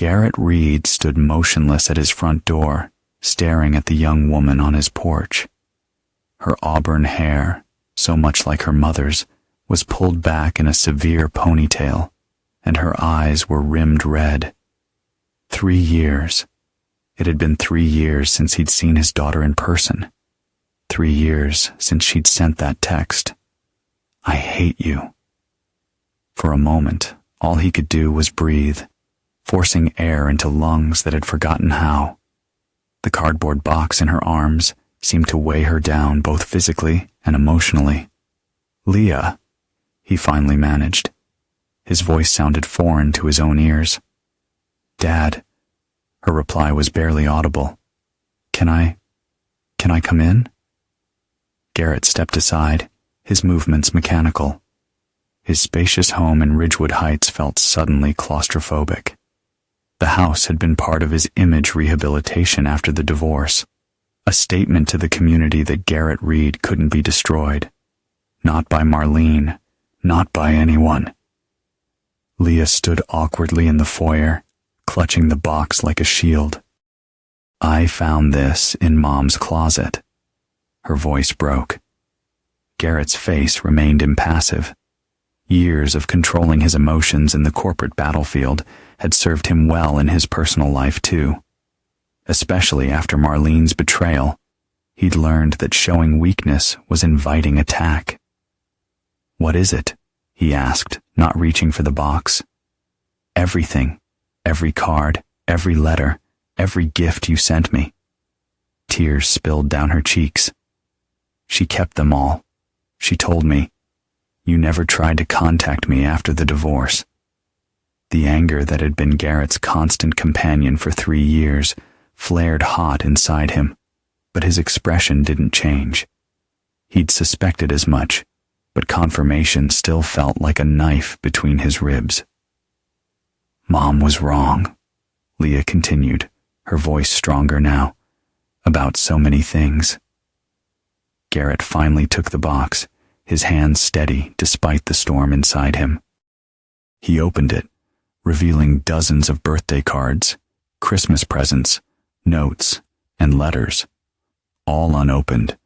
Garrett Reed stood motionless at his front door, staring at the young woman on his porch. Her auburn hair, so much like her mother's, was pulled back in a severe ponytail, and her eyes were rimmed red. 3 years. It had been 3 years since he'd seen his daughter in person. 3 years since she'd sent that text. "I hate you." For a moment, all he could do was breathe, forcing air into lungs that had forgotten how. The cardboard box in her arms seemed to weigh her down both physically and emotionally. "Leah," he finally managed. His voice sounded foreign to his own ears. "Dad." Her reply was barely audible. Can I come in?" Garrett stepped aside, his movements mechanical. His spacious home in Ridgewood Heights felt suddenly claustrophobic. The house had been part of his image rehabilitation after the divorce, a statement to the community that Garrett Reed couldn't be destroyed. Not by Marlene, not by anyone. Leah stood awkwardly in the foyer, clutching the box like a shield. "I found this in Mom's closet." Her voice broke. Garrett's face remained impassive. Years of controlling his emotions in the corporate battlefield had served him well in his personal life too. Especially after Marlene's betrayal, he'd learned that showing weakness was inviting attack. "What is it?" he asked, not reaching for the box. "Everything. Every card, every letter, every gift you sent me." Tears spilled down her cheeks. "She kept them all. She told me, you never tried to contact me after the divorce." The anger that had been Garrett's constant companion for 3 years flared hot inside him, but his expression didn't change. He'd suspected as much, but confirmation still felt like a knife between his ribs. "Mom was wrong," Leah continued, her voice stronger now, "about so many things." Garrett finally took the box, his hands steady despite the storm inside him. He opened it, revealing dozens of birthday cards, Christmas presents, notes, and letters, all unopened,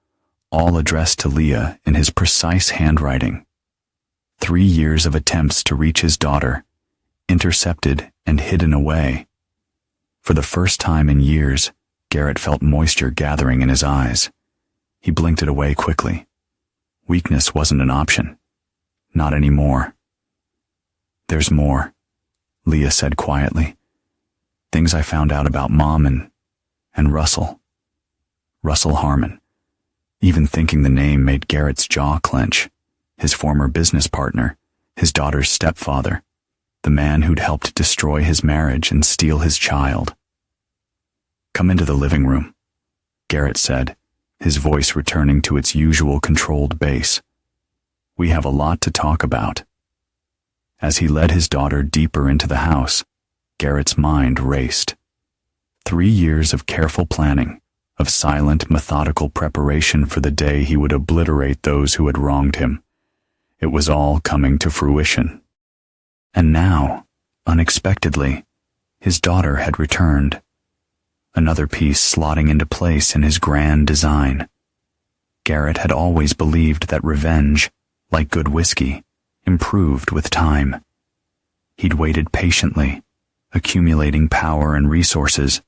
all addressed to Leah in his precise handwriting. 3 years of attempts to reach his daughter, intercepted and hidden away. For the first time in years, Garrett felt moisture gathering in his eyes. He blinked it away quickly. Weakness wasn't an option. Not anymore. "There's more," Leah said quietly. "Things I found out about Mom and Russell. Russell Harmon." Even thinking the name made Garrett's jaw clench. His former business partner, his daughter's stepfather, the man who'd helped destroy his marriage and steal his child. "Come into the living room," Garrett said, his voice returning to its usual controlled bass. "We have a lot to talk about." As he led his daughter deeper into the house, Garrett's mind raced. 3 years of careful planning, of silent, methodical preparation for the day he would obliterate those who had wronged him. It was all coming to fruition. And now, unexpectedly, his daughter had returned. Another piece slotting into place in his grand design. Garrett had always believed that revenge, like good whiskey, improved with time. He'd waited patiently, accumulating power and resources,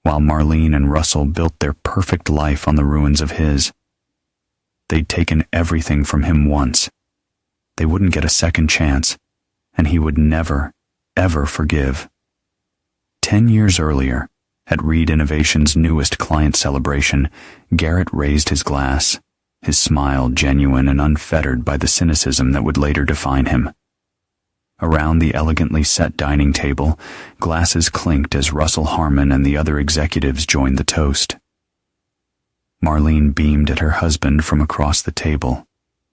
while Marlene and Russell built their perfect life on the ruins of his. They'd taken everything from him once. They wouldn't get a second chance, and he would never, ever forgive. 10 years earlier, at Reed Innovation's newest client celebration, Garrett raised his glass, his smile genuine and unfettered by the cynicism that would later define him. Around the elegantly set dining table, glasses clinked as Russell Harmon and the other executives joined the toast. Marlene beamed at her husband from across the table,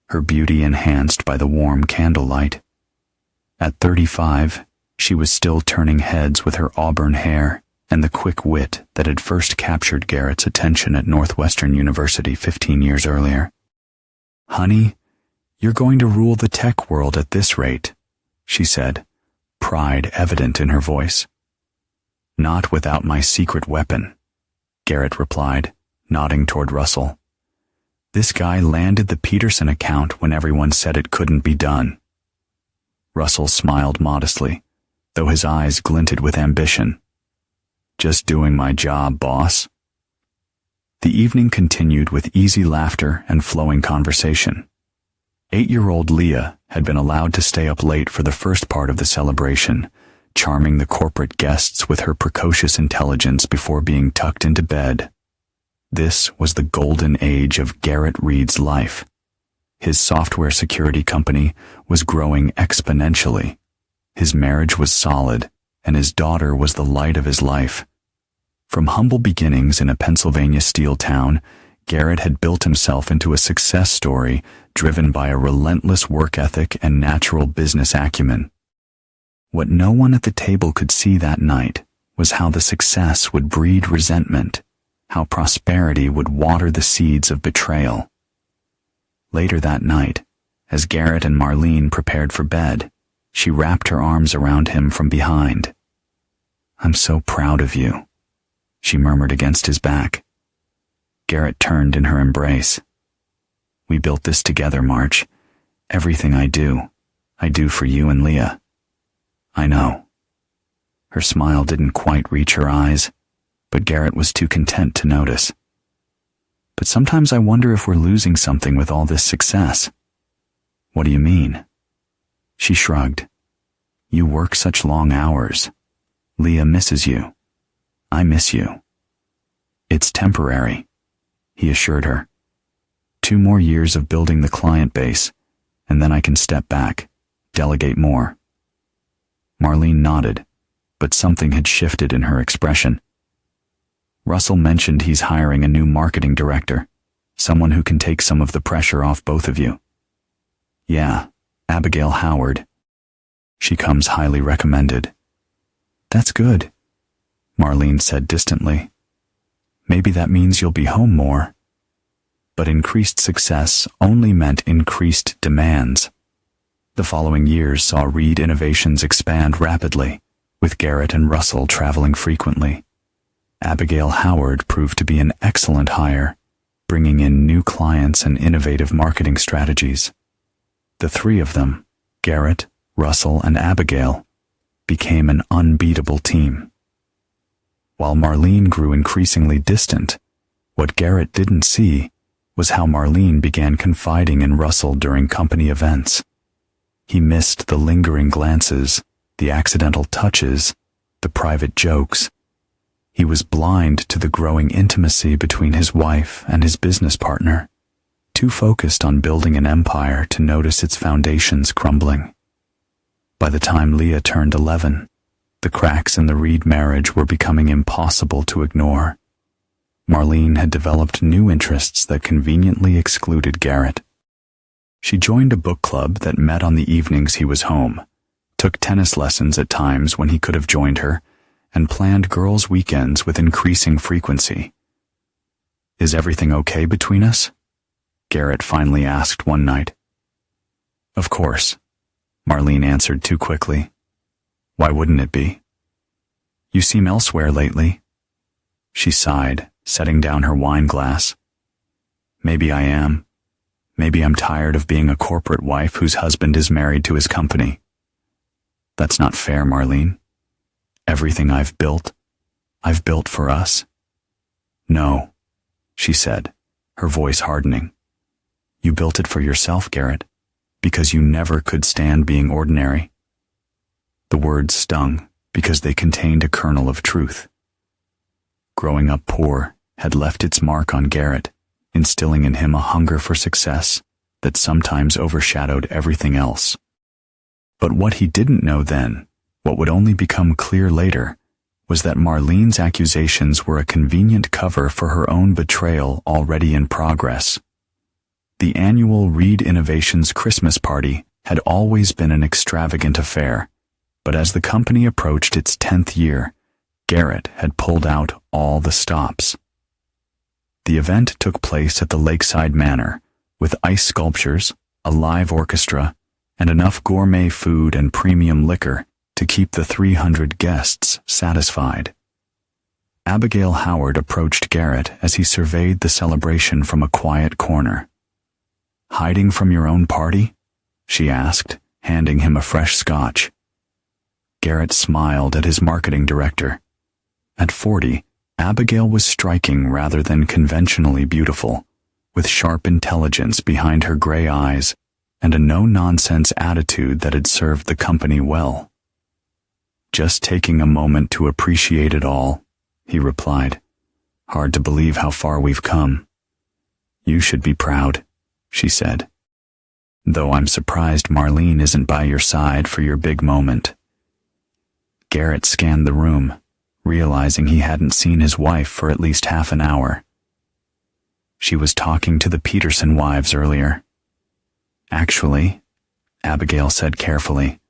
her beauty enhanced by the warm candlelight. At 35, she was still turning heads with her auburn hair and the quick wit that had first captured Garrett's attention at Northwestern University 15 years earlier. "Honey, you're going to rule the tech world at this rate," she said, pride evident in her voice. Not without my secret weapon, Garrett replied, nodding toward Russell. This guy landed the Peterson account when everyone said it couldn't be done. Russell smiled modestly, though his eyes glinted with ambition. Just doing my job, boss. The evening continued with easy laughter and flowing conversation. 8-year-old Leah had been allowed to stay up late for the first part of the celebration, charming the corporate guests with her precocious intelligence before being tucked into bed. This was the golden age of Garrett Reed's life. His software security company was growing exponentially. His marriage was solid, and his daughter was the light of his life. From humble beginnings in a Pennsylvania steel town, Garrett had built himself into a success story driven by a relentless work ethic and natural business acumen. What no one at the table could see that night was how the success would breed resentment, how prosperity would water the seeds of betrayal. Later that night, as Garrett and Marlene prepared for bed, she wrapped her arms around him from behind. "I'm so proud of you," she murmured against his back. Garrett turned in her embrace. "We built this together, March. Everything I do for you and Leah." "I know." Her smile didn't quite reach her eyes, but Garrett was too content to notice. "But sometimes I wonder if we're losing something with all this success." "What do you mean?" She shrugged. "You work such long hours. Leah misses you. I miss you." "It's temporary," he assured her. 2 more years of building the client base, and then I can step back, delegate more." Marlene nodded, but something had shifted in her expression. "Russell mentioned he's hiring a new marketing director, someone who can take some of the pressure off both of you." "Yeah, Abigail Howard. She comes highly recommended." "That's good," Marlene said distantly. "Maybe that means you'll be home more." But increased success only meant increased demands. The following years saw Reed Innovations expand rapidly, with Garrett and Russell traveling frequently. Abigail Howard proved to be an excellent hire, bringing in new clients and innovative marketing strategies. The 3 of them, Garrett, Russell, and Abigail, became an unbeatable team. While Marlene grew increasingly distant, what Garrett didn't see was how Marlene began confiding in Russell during company events. He missed the lingering glances, the accidental touches, the private jokes. He was blind to the growing intimacy between his wife and his business partner, too focused on building an empire to notice its foundations crumbling. By the time Leah turned 11, the cracks in the Reed marriage were becoming impossible to ignore. Marlene had developed new interests that conveniently excluded Garrett. She joined a book club that met on the evenings he was home, took tennis lessons at times when he could have joined her, and planned girls' weekends with increasing frequency. "Is everything okay between us?" Garrett finally asked one night. "Of course," Marlene answered too quickly. "Why wouldn't it be?" "You seem elsewhere lately." She sighed, setting down her wine glass. "Maybe I am. Maybe I'm tired of being a corporate wife whose husband is married to his company." "That's not fair, Marlene. Everything I've built for us." "No," she said, her voice hardening. "You built it for yourself, Garrett, because you never could stand being ordinary." The words stung because they contained a kernel of truth. Growing up poor had left its mark on Garrett, instilling in him a hunger for success that sometimes overshadowed everything else. But what he didn't know then, what would only become clear later, was that Marlene's accusations were a convenient cover for her own betrayal already in progress. The annual Reed Innovations Christmas party had always been an extravagant affair, but as the company approached its 10th year, Garrett had pulled out all the stops. The event took place at the Lakeside Manor, with ice sculptures, a live orchestra, and enough gourmet food and premium liquor to keep the 300 guests satisfied. Abigail Howard approached Garrett as he surveyed the celebration from a quiet corner. "Hiding from your own party?" she asked, handing him a fresh scotch. Garrett smiled at his marketing director. At 40, Abigail was striking rather than conventionally beautiful, with sharp intelligence behind her gray eyes and a no-nonsense attitude that had served the company well. "Just taking a moment to appreciate it all," he replied. "Hard to believe how far we've come." "You should be proud," she said. "Though I'm surprised Marlene isn't by your side for your big moment." Garrett scanned the room, realizing he hadn't seen his wife for at least half an hour. "She was talking to the Peterson wives earlier." "Actually," Abigail said carefully,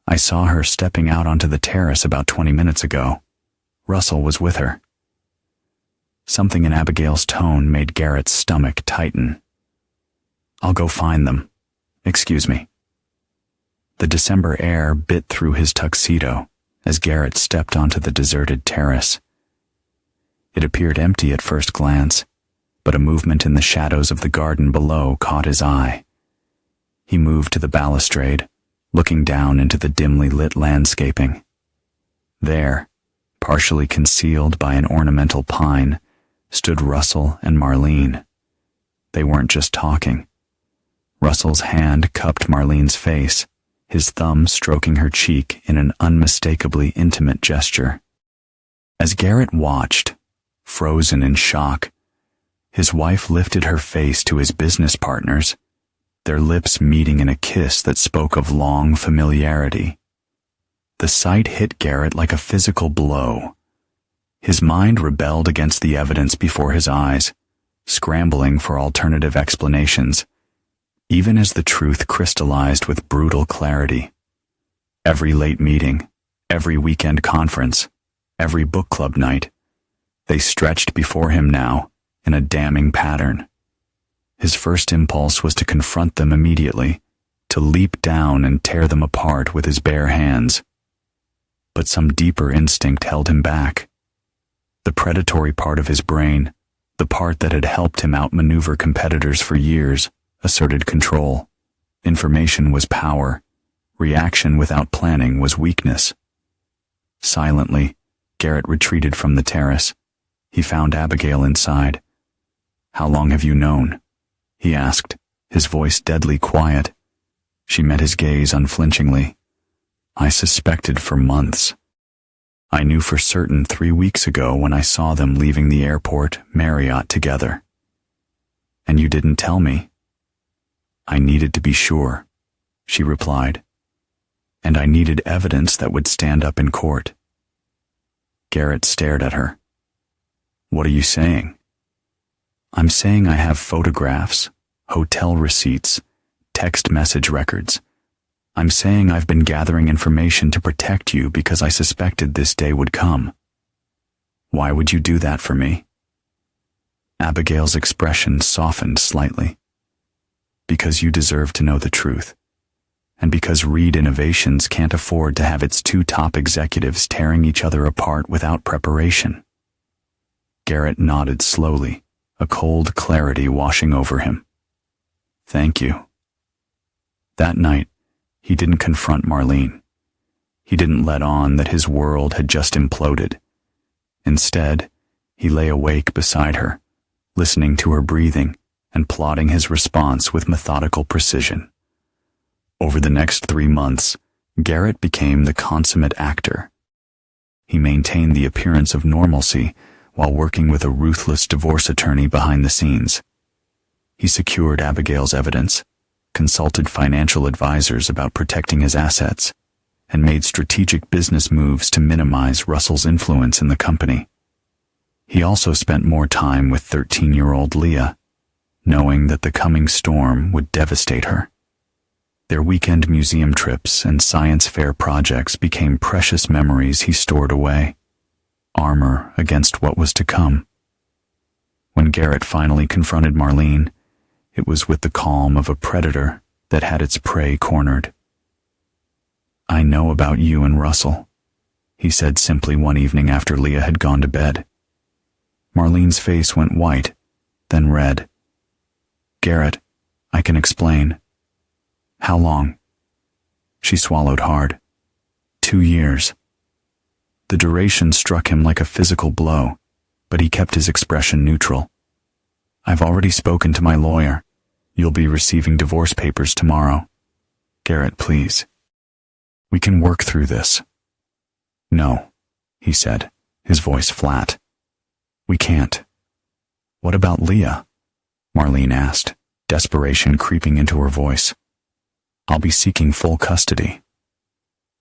"I saw her stepping out onto the terrace about 20 minutes ago. Russell was with her." Something in Abigail's tone made Garrett's stomach tighten. "I'll go find them. Excuse me." The December air bit through his tuxedo as Garrett stepped onto the deserted terrace. It appeared empty at first glance, but a movement in the shadows of the garden below caught his eye. He moved to the balustrade, looking down into the dimly lit landscaping. There, partially concealed by an ornamental pine, stood Russell and Marlene. They weren't just talking. Russell's hand cupped Marlene's face, his thumb stroking her cheek in an unmistakably intimate gesture. As Garrett watched, frozen in shock, his wife lifted her face to his business partner's, their lips meeting in a kiss that spoke of long familiarity. The sight hit Garrett like a physical blow. His mind rebelled against the evidence before his eyes, scrambling for alternative explanations, even as the truth crystallized with brutal clarity. Every late meeting, every weekend conference, every book club night, they stretched before him now in a damning pattern. His first impulse was to confront them immediately, to leap down and tear them apart with his bare hands. But some deeper instinct held him back. The predatory part of his brain, the part that had helped him outmaneuver competitors for years, asserted control. Information was power. Reaction without planning was weakness. Silently, Garrett retreated from the terrace. He found Abigail inside. "How long have you known?" he asked, his voice deadly quiet. She met his gaze unflinchingly. "I suspected for months. I knew for certain 3 weeks ago when I saw them leaving the airport Marriott together." "And you didn't tell me?" "I needed to be sure," she replied. "And I needed evidence that would stand up in court." Garrett stared at her. "What are you saying?" "I'm saying I have photographs, hotel receipts, text message records. I'm saying I've been gathering information to protect you because I suspected this day would come." "Why would you do that for me?" Abigail's expression softened slightly. "Because you deserve to know the truth, and because Reed Innovations can't afford to have its 2 top executives tearing each other apart without preparation." Garrett nodded slowly, a cold clarity washing over him. "Thank you." That night, he didn't confront Marlene. He didn't let on that his world had just imploded. Instead, he lay awake beside her, listening to her breathing and plotting his response with methodical precision. Over the next 3 months, Garrett became the consummate actor. He maintained the appearance of normalcy while working with a ruthless divorce attorney behind the scenes. He secured Abigail's evidence, consulted financial advisors about protecting his assets, and made strategic business moves to minimize Russell's influence in the company. He also spent more time with 13-year-old Leah, knowing that the coming storm would devastate her. Their weekend museum trips and science fair projects became precious memories he stored away, armor against what was to come. When Garrett finally confronted Marlene, it was with the calm of a predator that had its prey cornered. "I know about you and Russell. he said simply one evening after Leah had gone to bed. Marlene's face went white, then red. "Garrett, I can explain." "How long?" She swallowed hard. 2 years. The duration struck him like a physical blow, but he kept his expression neutral. "I've already spoken to my lawyer. You'll be receiving divorce papers tomorrow. Garrett, please. We can work through this." "No," he said, his voice flat. "We can't." "What about Leah?" Marlene asked, desperation creeping into her voice. "I'll be seeking full custody."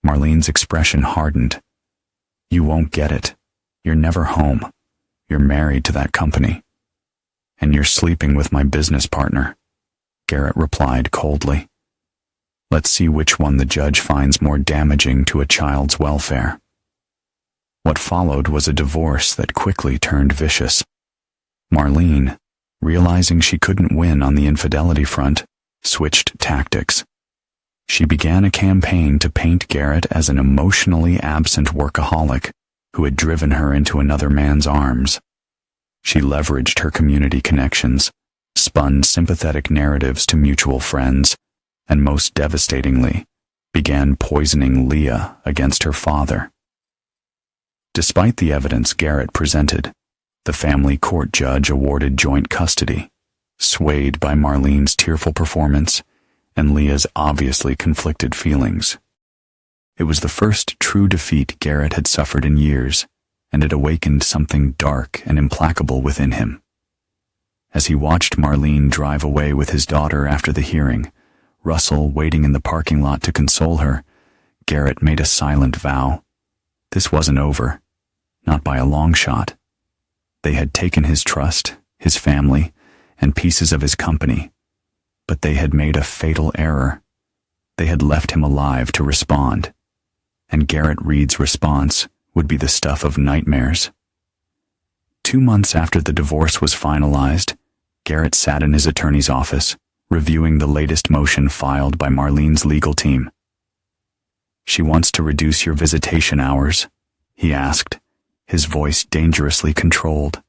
Marlene's expression hardened. "You won't get it. You're never home. You're married to that company. And you're sleeping with my business partner," Garrett replied coldly. "Let's see which one the judge finds more damaging to a child's welfare." What followed was a divorce that quickly turned vicious. Marlene, realizing she couldn't win on the infidelity front, switched tactics. She began a campaign to paint Garrett as an emotionally absent workaholic who had driven her into another man's arms. She leveraged her community connections, spun sympathetic narratives to mutual friends, and most devastatingly, began poisoning Leah against her father. Despite the evidence Garrett presented, the family court judge awarded joint custody, swayed by Marlene's tearful performance and Leah's obviously conflicted feelings. It was the first true defeat Garrett had suffered in years, and it awakened something dark and implacable within him. As he watched Marlene drive away with his daughter after the hearing, Russell waiting in the parking lot to console her, Garrett made a silent vow. This wasn't over, not by a long shot. They had taken his trust, his family, and pieces of his company, but they had made a fatal error. They had left him alive to respond, and Garrett Reed's response would be the stuff of nightmares. 2 months after the divorce was finalized, Garrett sat in his attorney's office, reviewing the latest motion filed by Marlene's legal team. "She wants to reduce your visitation hours," he asked, his voice dangerously controlled.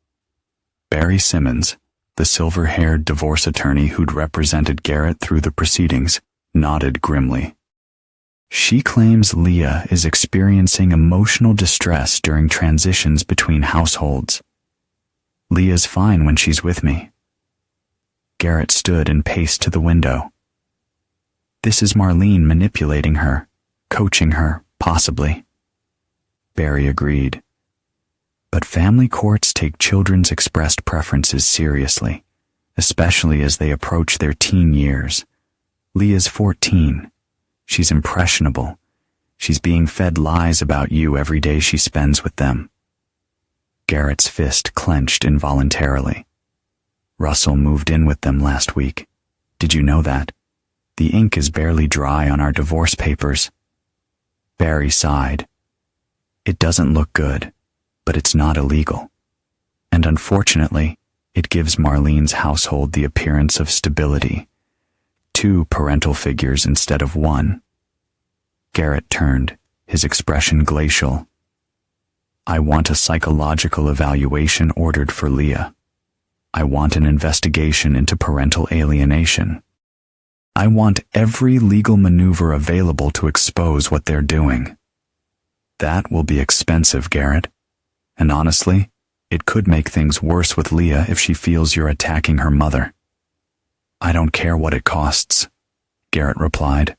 Barry Simmons, the silver-haired divorce attorney who'd represented Garrett through the proceedings, nodded grimly. "She claims Leah is experiencing emotional distress during transitions between households. Leah's fine when she's with me." Garrett stood and paced to the window. "This is Marlene manipulating her, coaching her, possibly." Barry agreed. "But family courts take children's expressed preferences seriously, especially as they approach their teen years. Leah's 14. She's impressionable. She's being fed lies about you every day she spends with them." Garrett's fist clenched involuntarily. "Russell moved in with them last week. Did you know that? The ink is barely dry on our divorce papers." Barry sighed. "It doesn't look good, but it's not illegal. And unfortunately, it gives Marlene's household the appearance of stability. 2 parental figures instead of 1. Garrett turned, his expression glacial. "I want a psychological evaluation ordered for Leah. I want an investigation into parental alienation. I want every legal maneuver available to expose what they're doing." "That will be expensive, Garrett. And honestly, it could make things worse with Leah if she feels you're attacking her mother." "I don't care what it costs," Garrett replied.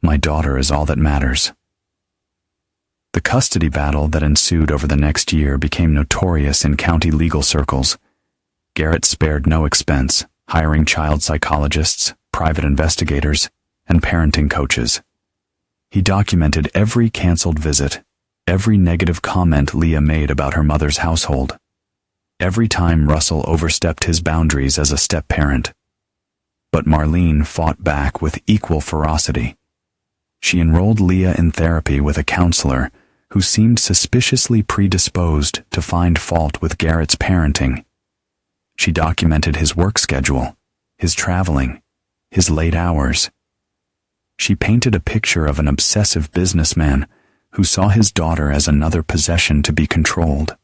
"My daughter is all that matters." The custody battle that ensued over the next year became notorious in county legal circles. Garrett spared no expense, hiring child psychologists, private investigators, and parenting coaches. He documented every canceled visit, every negative comment Leah made about her mother's household, every time Russell overstepped his boundaries as a step-parent. But Marlene fought back with equal ferocity. She enrolled Leah in therapy with a counselor who seemed suspiciously predisposed to find fault with Garrett's parenting. She documented his work schedule, his traveling, his late hours. She painted a picture of an obsessive businessman who saw his daughter as another possession to be controlled.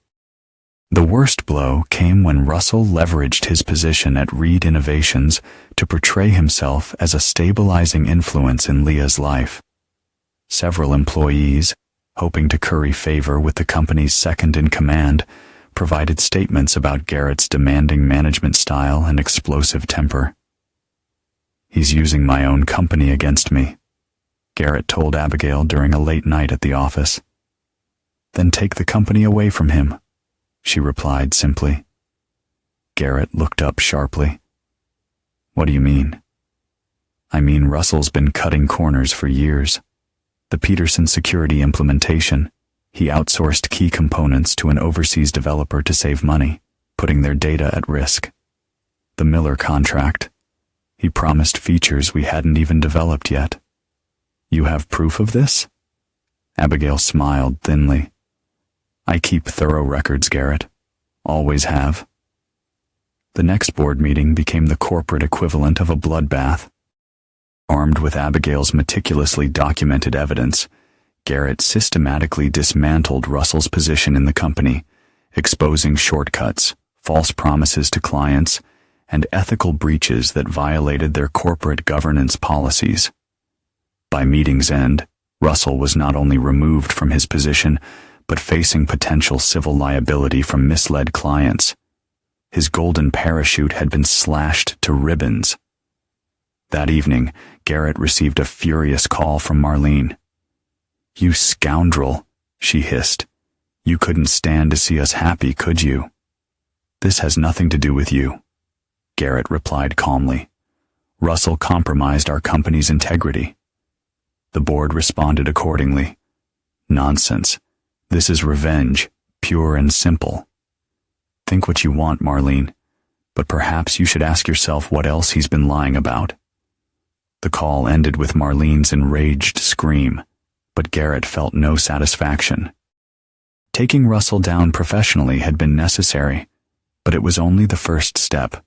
The worst blow came when Russell leveraged his position at Reed Innovations to portray himself as a stabilizing influence in Leah's life. Several employees, hoping to curry favor with the company's second-in-command, provided statements about Garrett's demanding management style and explosive temper. "He's using my own company against me," Garrett told Abigail during a late night at the office. "Then take the company away from him," she replied simply. Garrett looked up sharply. "What do you mean?" "I mean Russell's been cutting corners for years. The Peterson security implementation, he outsourced key components to an overseas developer to save money, putting their data at risk. The Miller contract, he promised features we hadn't even developed yet. You have proof of this?" Abigail smiled thinly. "I keep thorough records, Garrett. Always have." The next board meeting became the corporate equivalent of a bloodbath. Armed with Abigail's meticulously documented evidence, Garrett systematically dismantled Russell's position in the company, exposing shortcuts, false promises to clients, and ethical breaches that violated their corporate governance policies. By meeting's end, Russell was not only removed from his position, but facing potential civil liability from misled clients. His golden parachute had been slashed to ribbons. That evening, Garrett received a furious call from Marlene. "You scoundrel," she hissed. "You couldn't stand to see us happy, could you?" "This has nothing to do with you," Garrett replied calmly. "Russell compromised our company's integrity." The board responded accordingly. "Nonsense. This is revenge, pure and simple." "Think what you want, Marlene, but perhaps you should ask yourself what else he's been lying about." The call ended with Marlene's enraged scream, but Garrett felt no satisfaction. Taking Russell down professionally had been necessary, but it was only the first step.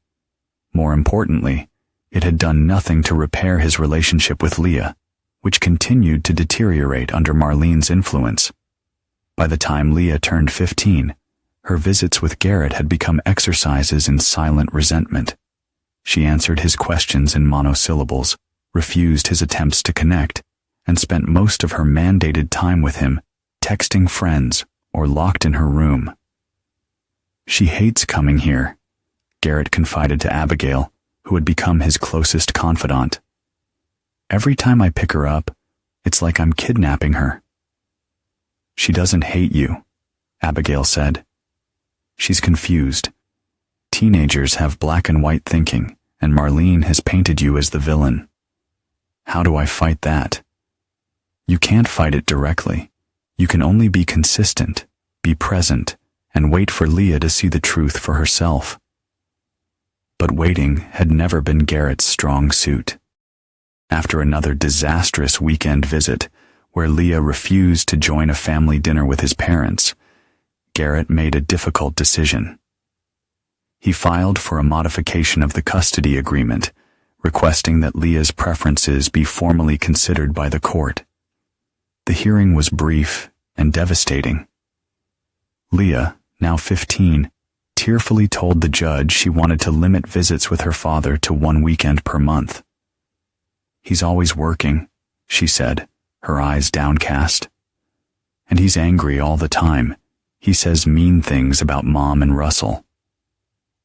More importantly, it had done nothing to repair his relationship with Leah, which continued to deteriorate under Marlene's influence. By the time Leah turned 15, her visits with Garrett had become exercises in silent resentment. She answered his questions in monosyllables, refused his attempts to connect, and spent most of her mandated time with him, texting friends or locked in her room. "She hates coming here," Garrett confided to Abigail, who had become his closest confidant. "Every time I pick her up, it's like I'm kidnapping her." "She doesn't hate you," Abigail said. "She's confused. Teenagers have black and white thinking, and Marlene has painted you as the villain." "How do I fight that?" "You can't fight it directly. You can only be consistent, be present, and wait for Leah to see the truth for herself." But waiting had never been Garrett's strong suit. After another disastrous weekend visit, where Leah refused to join a family dinner with his parents, Garrett made a difficult decision. He filed for a modification of the custody agreement, requesting that Leah's preferences be formally considered by the court. The hearing was brief and devastating. Leah, now 15, tearfully told the judge she wanted to limit visits with her father to 1 weekend per month. "He's always working," she said, her eyes downcast. "And he's angry all the time. He says mean things about Mom and Russell."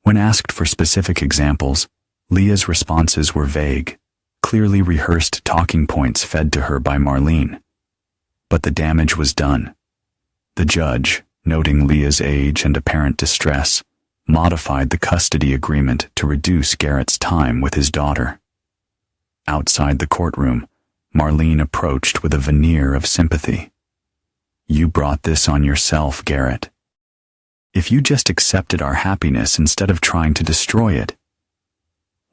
When asked for specific examples, Leah's responses were vague, clearly rehearsed talking points fed to her by Marlene. But the damage was done. The judge, noting Leah's age and apparent distress, modified the custody agreement to reduce Garrett's time with his daughter. Outside the courtroom, Marlene approached with a veneer of sympathy. "You brought this on yourself, Garrett. If you just accepted our happiness instead of trying to destroy it."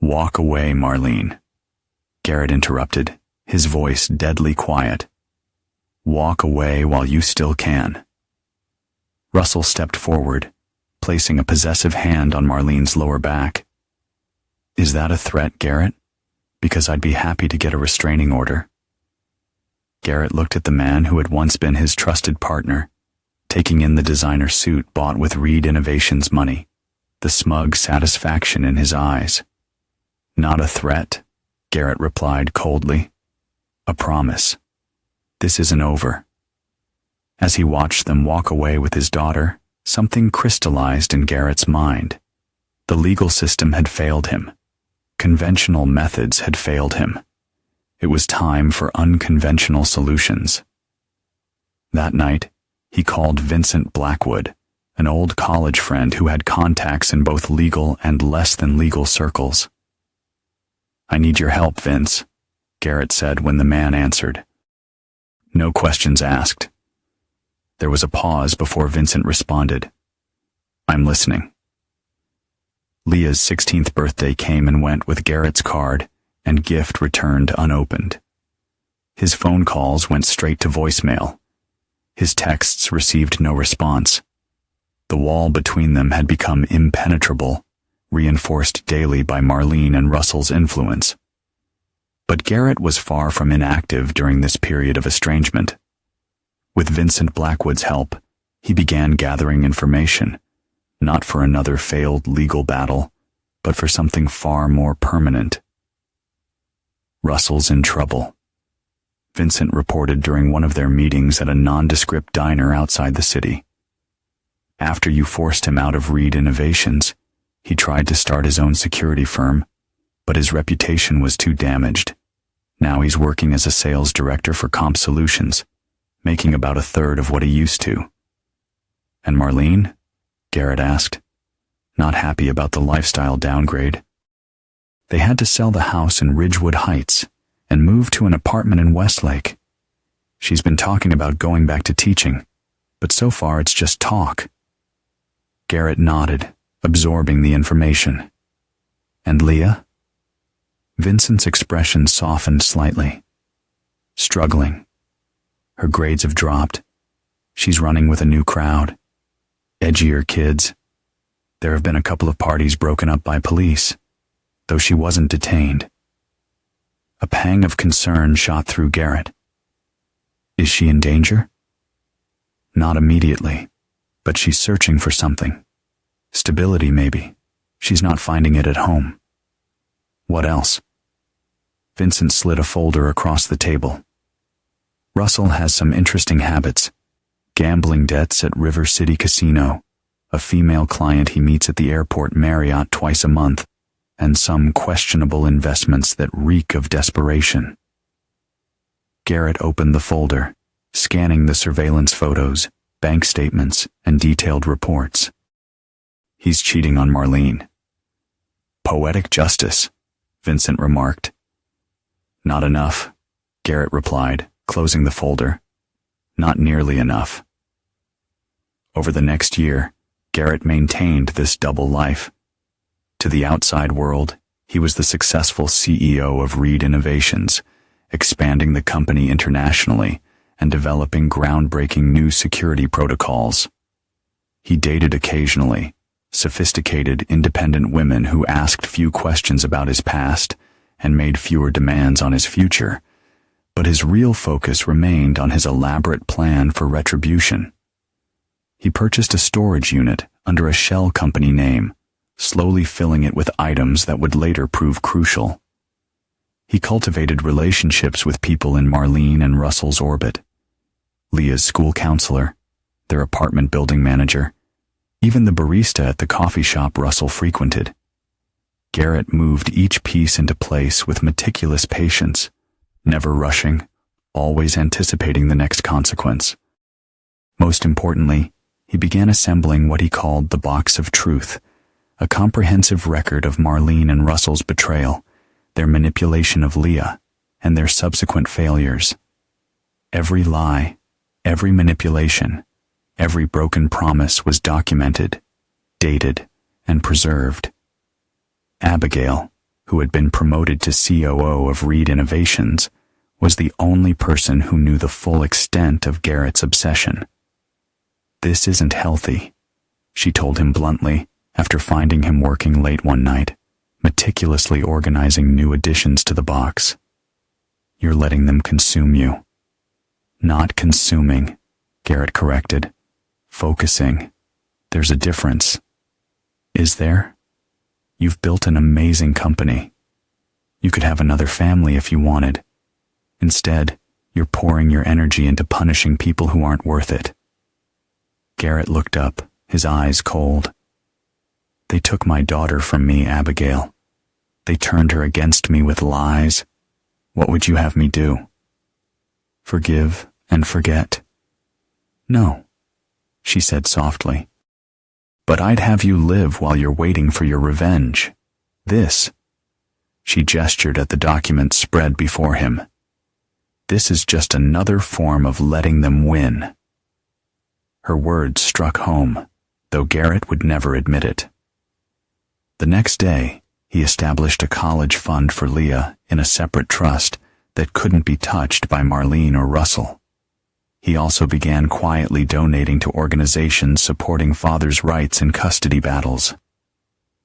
"Walk away, Marlene," Garrett interrupted, his voice deadly quiet. "Walk away while you still can." Russell stepped forward, placing a possessive hand on Marlene's lower back. "Is that a threat, Garrett? Because I'd be happy to get a restraining order." Garrett looked at the man who had once been his trusted partner, taking in the designer suit bought with Reed Innovations money, the smug satisfaction in his eyes. "Not a threat," Garrett replied coldly. "A promise. This isn't over." As he watched them walk away with his daughter, something crystallized in Garrett's mind. The legal system had failed him. Conventional methods had failed him. It was time for unconventional solutions. That night, he called Vincent Blackwood, an old college friend who had contacts in both legal and less than legal circles. "I need your help, Vince," Garrett said when the man answered. No questions asked. There was a pause before Vincent responded. "I'm listening." Leah's 16th birthday came and went with Garrett's card and gift returned unopened. His phone calls went straight to voicemail. His texts received no response. The wall between them had become impenetrable, reinforced daily by Marlene and Russell's influence. But Garrett was far from inactive during this period of estrangement. With Vincent Blackwood's help, he began gathering information, not for another failed legal battle, but for something far more permanent. "Russell's in trouble," Vincent reported during one of their meetings at a nondescript diner outside the city. "After you forced him out of Reed Innovations, he tried to start his own security firm, but his reputation was too damaged. Now he's working as a sales director for Comp Solutions, making about a third of what he used to." "And Marlene?" Garrett asked, not happy about the lifestyle downgrade. "They had to sell the house in Ridgewood Heights and move to an apartment in Westlake. She's been talking about going back to teaching, but so far it's just talk." Garrett nodded, absorbing the information. "And Leah?" Vincent's expression softened slightly. "Struggling. Her grades have dropped. She's running with a new crowd. Edgier kids. There have been a couple of parties broken up by police, though she wasn't detained." A pang of concern shot through Garrett. "Is she in danger?" "Not immediately, but she's searching for something. Stability, maybe. She's not finding it at home." "What else?" Vincent slid a folder across the table. "Russell has some interesting habits. Gambling debts at River City Casino, a female client he meets at the airport Marriott twice a month, and some questionable investments that reek of desperation." Garrett opened the folder, scanning the surveillance photos, bank statements, and detailed reports. "He's cheating on Marlene." "Poetic justice," Vincent remarked. "Not enough," Garrett replied, closing the folder. "Not nearly enough." Over the next year, Garrett maintained this double life. To the outside world, he was the successful CEO of Reed Innovations, expanding the company internationally and developing groundbreaking new security protocols. He dated occasionally, sophisticated, independent women who asked few questions about his past and made fewer demands on his future, but his real focus remained on his elaborate plan for retribution. He purchased a storage unit under a shell company name, slowly filling it with items that would later prove crucial. He cultivated relationships with people in Marlene and Russell's orbit. Leah's school counselor, their apartment building manager, even the barista at the coffee shop Russell frequented. Garrett moved each piece into place with meticulous patience, never rushing, always anticipating the next consequence. Most importantly, he began assembling what he called the Box of Truth, a comprehensive record of Marlene and Russell's betrayal, their manipulation of Leah, and their subsequent failures. Every lie, every manipulation, every broken promise was documented, dated, and preserved. Abigail, who had been promoted to COO of Reed Innovations, was the only person who knew the full extent of Garrett's obsession. "This isn't healthy," she told him bluntly after finding him working late one night, meticulously organizing new additions to the box. "You're letting them consume you." Not consuming, Garrett corrected. Focusing. There's a difference. Is there? You've built an amazing company. You could have another family if you wanted. Instead, you're pouring your energy into punishing people who aren't worth it. Garrett looked up, his eyes cold. They took my daughter from me, Abigail. They turned her against me with lies. What would you have me do? Forgive and forget? No, she said softly. But I'd have you live while you're waiting for your revenge. This. She gestured at the document spread before him. This is just another form of letting them win. Her words struck home, though Garrett would never admit it. The next day, he established a college fund for Leah in a separate trust that couldn't be touched by Marlene or Russell. He also began quietly donating to organizations supporting fathers' rights in custody battles.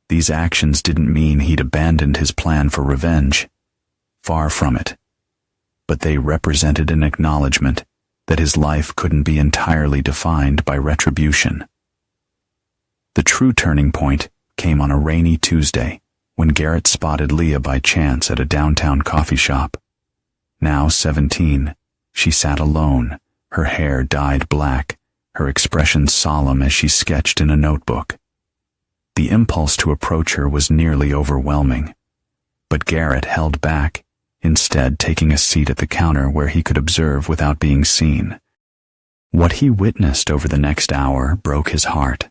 These actions didn't mean he'd abandoned his plan for revenge. Far from it. But they represented an acknowledgement that his life couldn't be entirely defined by retribution. The true turning point came on a rainy Tuesday when Garrett spotted Leah by chance at a downtown coffee shop. Now 17, she sat alone, her hair dyed black, her expression solemn as she sketched in a notebook. The impulse to approach her was nearly overwhelming, but Garrett held back, instead taking a seat at the counter where he could observe without being seen. What he witnessed over the next hour broke his heart.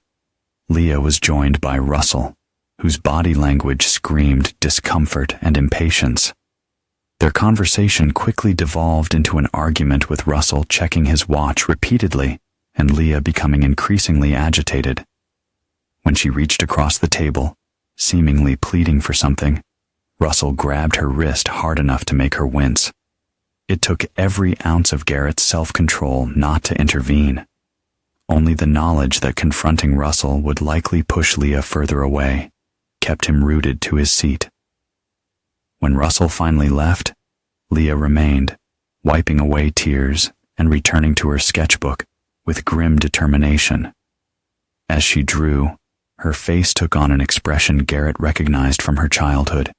Leah was joined by Russell, whose body language screamed discomfort and impatience. Their conversation quickly devolved into an argument with Russell checking his watch repeatedly and Leah becoming increasingly agitated. When she reached across the table, seemingly pleading for something, Russell grabbed her wrist hard enough to make her wince. It took every ounce of Garrett's self-control not to intervene. Only the knowledge that confronting Russell would likely push Leah further away kept him rooted to his seat. When Russell finally left, Leah remained, wiping away tears and returning to her sketchbook with grim determination. As she drew, her face took on an expression Garrett recognized from her childhood,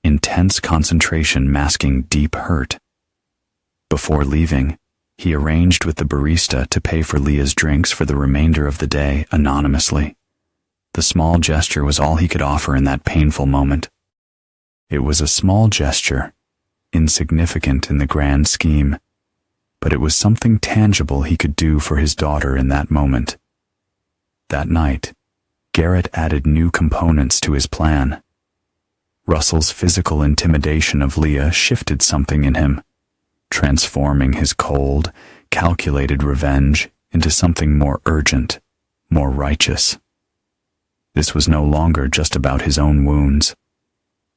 intense concentration masking deep hurt. Before leaving, he arranged with the barista to pay for Leah's drinks for the remainder of the day anonymously. The small gesture was all he could offer in that painful moment. It was a small gesture, insignificant in the grand scheme, but it was something tangible he could do for his daughter in that moment. That night, Garrett added new components to his plan. Russell's physical intimidation of Leah shifted something in him, transforming his cold, calculated revenge into something more urgent, more righteous. This was no longer just about his own wounds.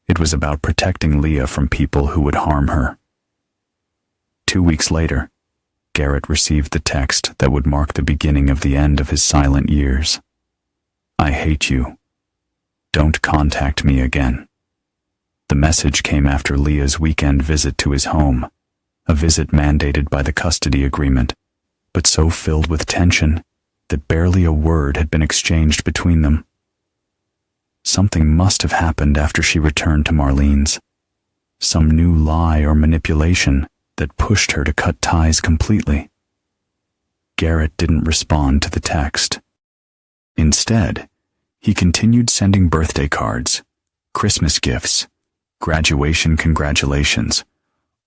It was about protecting Leah from people who would harm her. 2 weeks later, Garrett received the text that would mark the beginning of the end of his silent years. I hate you. Don't contact me again. The message came after Leah's weekend visit to his home, a visit mandated by the custody agreement, but so filled with tension that barely a word had been exchanged between them. Something must have happened after she returned to Marlene's. Some new lie or manipulation that pushed her to cut ties completely. Garrett didn't respond to the text. Instead, he continued sending birthday cards, Christmas gifts, graduation congratulations,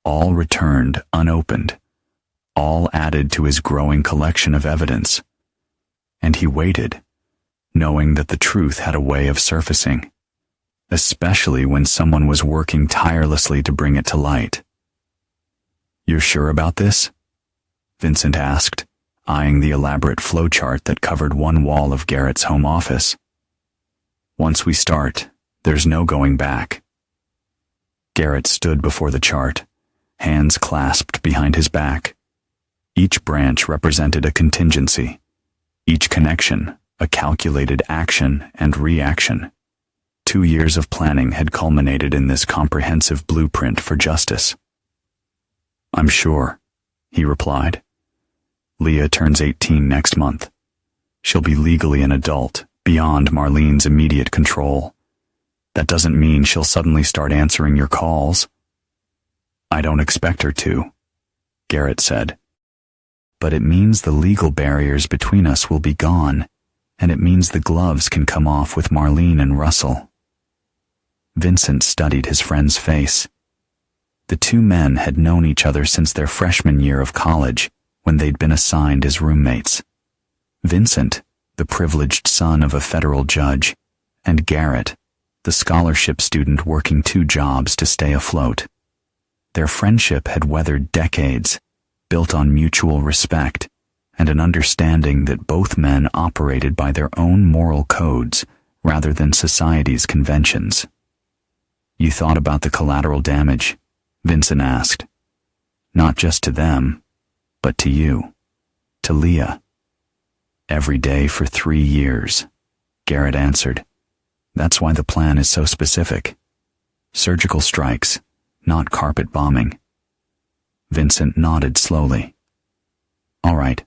all returned unopened, all added to his growing collection of evidence. And he waited, knowing that the truth had a way of surfacing, especially when someone was working tirelessly to bring it to light. You're sure about this? Vincent asked, eyeing the elaborate flowchart that covered one wall of Garrett's home office. Once we start, there's no going back. Garrett stood before the chart, hands clasped behind his back. Each branch represented a contingency, each connection a calculated action and reaction. 2 years of planning had culminated in this comprehensive blueprint for justice. I'm sure, he replied. Leah turns 18 next month. She'll be legally an adult, beyond Marlene's immediate control. That doesn't mean she'll suddenly start answering your calls. I don't expect her to, Garrett said. But it means the legal barriers between us will be gone, and it means the gloves can come off with Marlene and Russell. Vincent studied his friend's face. The two men had known each other since their freshman year of college, when they'd been assigned as roommates. Vincent, the privileged son of a federal judge, and Garrett, the scholarship student working 2 jobs to stay afloat. Their friendship had weathered decades, built on mutual respect and an understanding that both men operated by their own moral codes rather than society's conventions. You thought about the collateral damage? Vincent asked. Not just to them, but to you, to Leah. Every day for 3 years, Garrett answered. That's why the plan is so specific. Surgical strikes, not carpet bombing. Vincent nodded slowly. All right,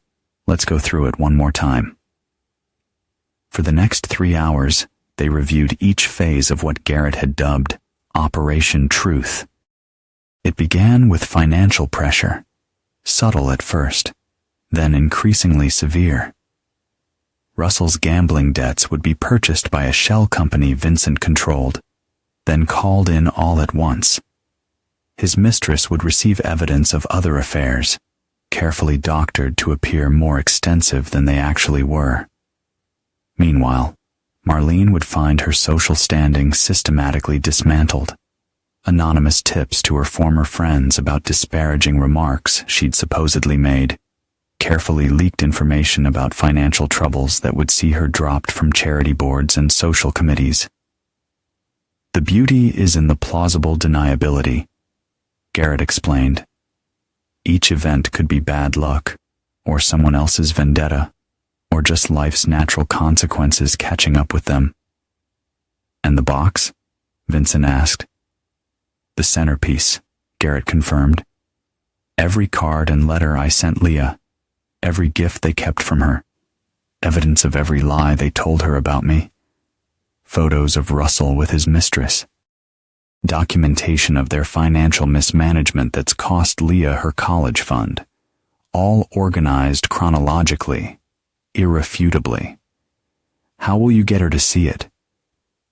let's go through it one more time. For the next 3 hours, they reviewed each phase of what Garrett had dubbed Operation Truth. It began with financial pressure, subtle at first, then increasingly severe. Russell's gambling debts would be purchased by a shell company Vincent controlled, then called in all at once. His mistress would receive evidence of other affairs, carefully doctored to appear more extensive than they actually were. Meanwhile, Marlene would find her social standing systematically dismantled. Anonymous tips to her former friends about disparaging remarks she'd supposedly made, carefully leaked information about financial troubles that would see her dropped from charity boards and social committees. The beauty is in the plausible deniability, Garrett explained. Each event could be bad luck, or someone else's vendetta, or just life's natural consequences catching up with them. And the box? Vincent asked. The centerpiece, Garrett confirmed. Every card and letter I sent Leah, every gift they kept from her, evidence of every lie they told her about me, photos of Russell with his mistress, documentation of their financial mismanagement that's cost Leah her college fund, all organized chronologically, irrefutably. How will you get her to see it?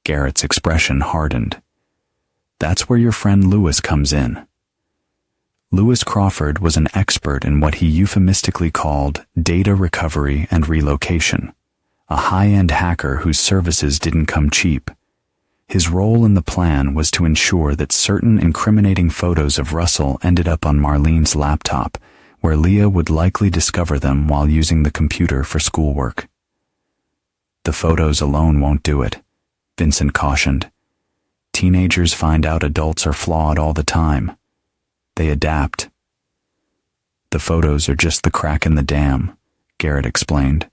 Garrett's expression hardened. That's where your friend Lewis comes in. Lewis Crawford was an expert in what he euphemistically called data recovery and relocation, a high-end hacker whose services didn't come cheap. His role in the plan was to ensure that certain incriminating photos of Russell ended up on Marlene's laptop, where Leah would likely discover them while using the computer for schoolwork. The photos alone won't do it, Vincent cautioned. Teenagers find out adults are flawed all the time. They adapt. The photos are just the crack in the dam, Garrett explained.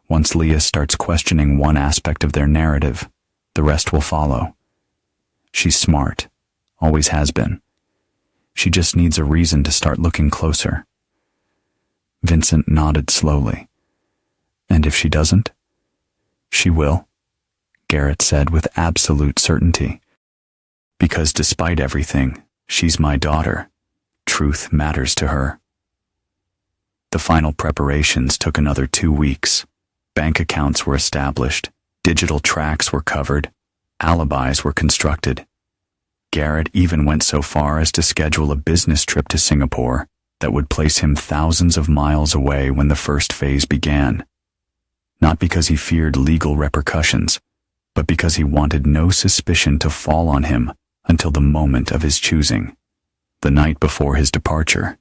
Once Leah starts questioning one aspect of their narrative, the rest will follow. She's smart, always has been. She just needs a reason to start looking closer. Vincent nodded slowly. And if she doesn't? She will, Garrett said with absolute certainty. Because despite everything, she's my daughter. Truth matters to her. The final preparations took another 2 weeks. Bank accounts were established, digital tracks were covered, alibis were constructed. Garrett even went so far as to schedule a business trip to Singapore that would place him thousands of miles away when the first phase began. Not because he feared legal repercussions, but because he wanted no suspicion to fall on him until the moment of his choosing. The night before his departure,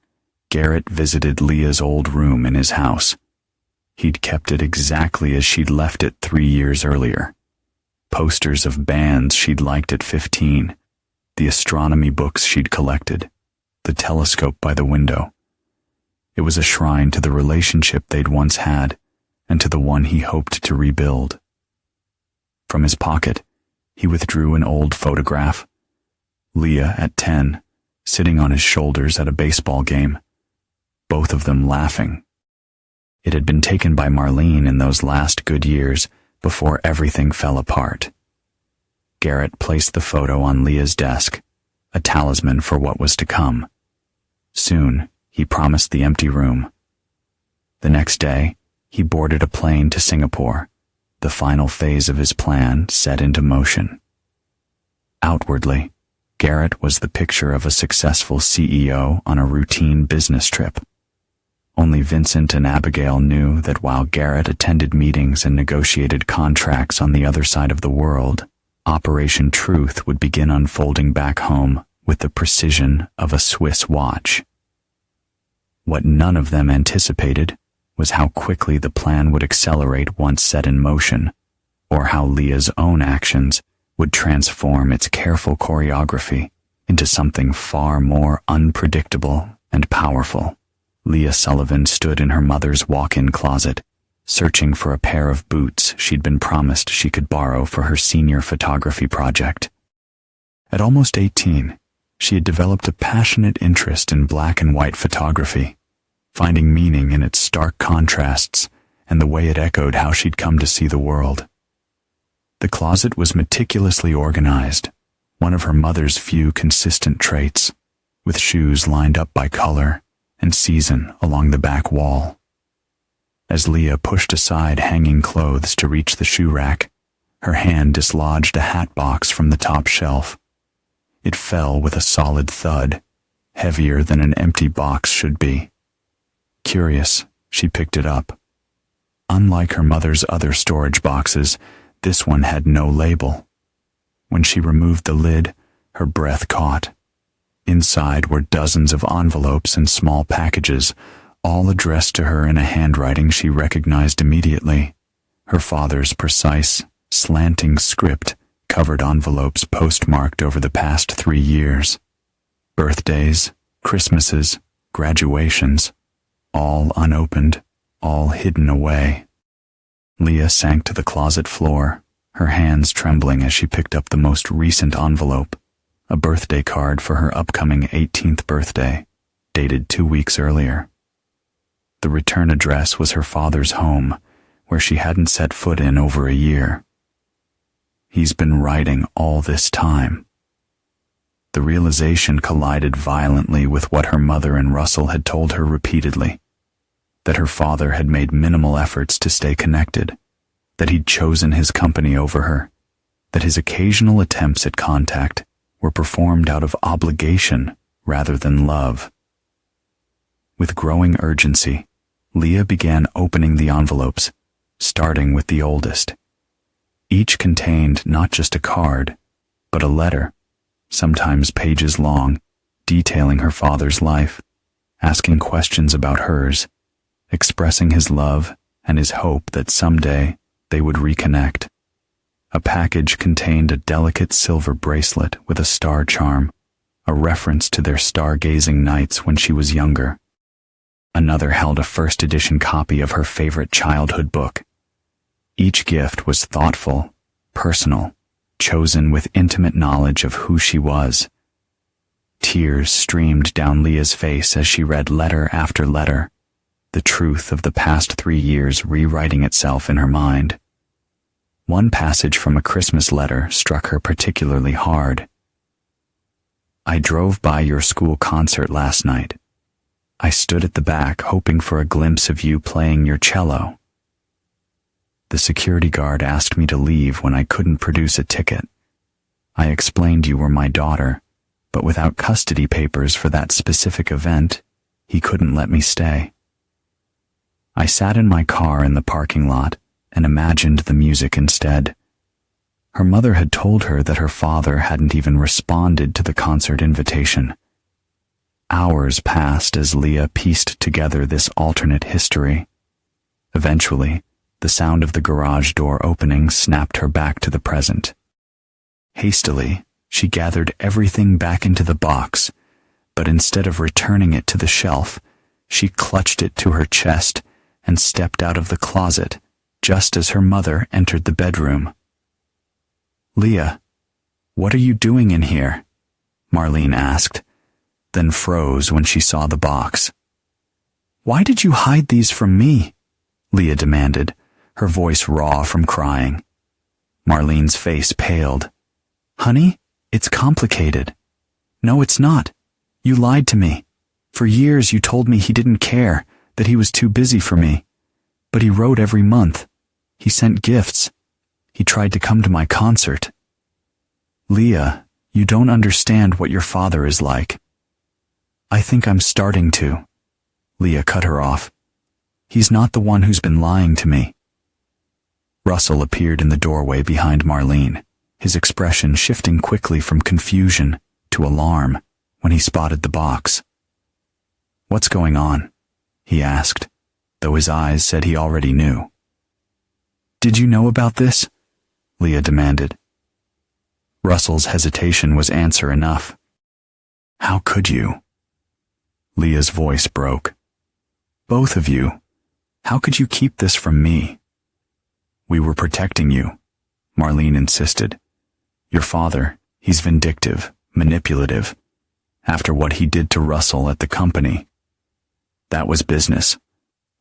Garrett visited Leah's old room in his house. He'd kept it exactly as she'd left it 3 years earlier. Posters of bands she'd liked at 15, the astronomy books she'd collected, the telescope by the window. It was a shrine to the relationship they'd once had and to the one he hoped to rebuild. From his pocket, he withdrew an old photograph. Leah at 10, sitting on his shoulders at a baseball game. both of them laughing. It had been taken by Marlene in those last good years before everything fell apart. Garrett placed the photo on Leah's desk, a talisman for what was to come. Soon, he promised the empty room. The next day, he boarded a plane to Singapore, the final phase of his plan set into motion. Outwardly, Garrett was the picture of a successful CEO on a routine business trip. Only Vincent and Abigail knew that while Garrett attended meetings and negotiated contracts on the other side of the world, Operation Truth would begin unfolding back home with the precision of a Swiss watch. What none of them anticipated was how quickly the plan would accelerate once set in motion, or how Leah's own actions would transform its careful choreography into something far more unpredictable and powerful. Leah Sullivan stood in her mother's walk-in closet, searching for a pair of boots she'd been promised she could borrow for her senior photography project. At almost 18, she had developed a passionate interest in black and white photography, finding meaning in its stark contrasts and the way it echoed how she'd come to see the world. The closet was meticulously organized, one of her mother's few consistent traits, with shoes lined up by color and season along the back wall. As Leah pushed aside hanging clothes to reach the shoe rack, her hand dislodged a hat box from the top shelf. It fell with a solid thud, heavier than an empty box should be. Curious, she picked it up. Unlike her mother's other storage boxes, this one had no label. When she removed the lid, her breath caught. Inside were dozens of envelopes and small packages, all addressed to her in a handwriting she recognized immediately. Her father's precise, slanting script covered envelopes postmarked over the past 3 years. Birthdays, Christmases, graduations, all unopened, all hidden away. Leah sank to the closet floor, her hands trembling as she picked up the most recent envelope, a birthday card for her upcoming 18th birthday, dated 2 weeks earlier. The return address was her father's home, where she hadn't set foot in over a year. He's been writing all this time. The realization collided violently with what her mother and Russell had told her repeatedly, that her father had made minimal efforts to stay connected, that he'd chosen his company over her, that his occasional attempts at contact were performed out of obligation rather than love. With growing urgency, Leah began opening the envelopes, starting with the oldest. Each contained not just a card, but a letter, sometimes pages long, detailing her father's life, asking questions about hers, expressing his love and his hope that someday they would reconnect. A package contained a delicate silver bracelet with a star charm, a reference to their stargazing nights when she was younger. Another held a first edition copy of her favorite childhood book. Each gift was thoughtful, personal, chosen with intimate knowledge of who she was. Tears streamed down Leah's face as she read letter after letter, the truth of the past 3 years rewriting itself in her mind. One passage from a Christmas letter struck her particularly hard. I drove by your school concert last night. I stood at the back hoping for a glimpse of you playing your cello. The security guard asked me to leave when I couldn't produce a ticket. I explained you were my daughter, but without custody papers for that specific event, he couldn't let me stay. I sat in my car in the parking lot and imagined the music instead. Her mother had told her that her father hadn't even responded to the concert invitation. Hours passed as Leah pieced together this alternate history. Eventually, the sound of the garage door opening snapped her back to the present. Hastily, she gathered everything back into the box, but instead of returning it to the shelf, she clutched it to her chest and stepped out of the closet just as her mother entered the bedroom. Leah, what are you doing in here? Marlene asked, then froze when she saw the box. Why did you hide these from me? Leah demanded, her voice raw from crying. Marlene's face paled. Honey, it's complicated. No, it's not. You lied to me. For years you told me he didn't care, that he was too busy for me. But he wrote every month. He sent gifts. He tried to come to my concert. Leah, you don't understand what your father is like. I think I'm starting to. Leah cut her off. He's not the one who's been lying to me. Russell appeared in the doorway behind Marlene, his expression shifting quickly from confusion to alarm when he spotted the box. What's going on? He asked, though his eyes said he already knew. Did you know about this? Leah demanded. Russell's hesitation was answer enough. How could you? Leah's voice broke. Both of you. How could you keep this from me? We were protecting you, Marlene insisted. Your father, he's vindictive, manipulative, after what he did to Russell at the company. That was business,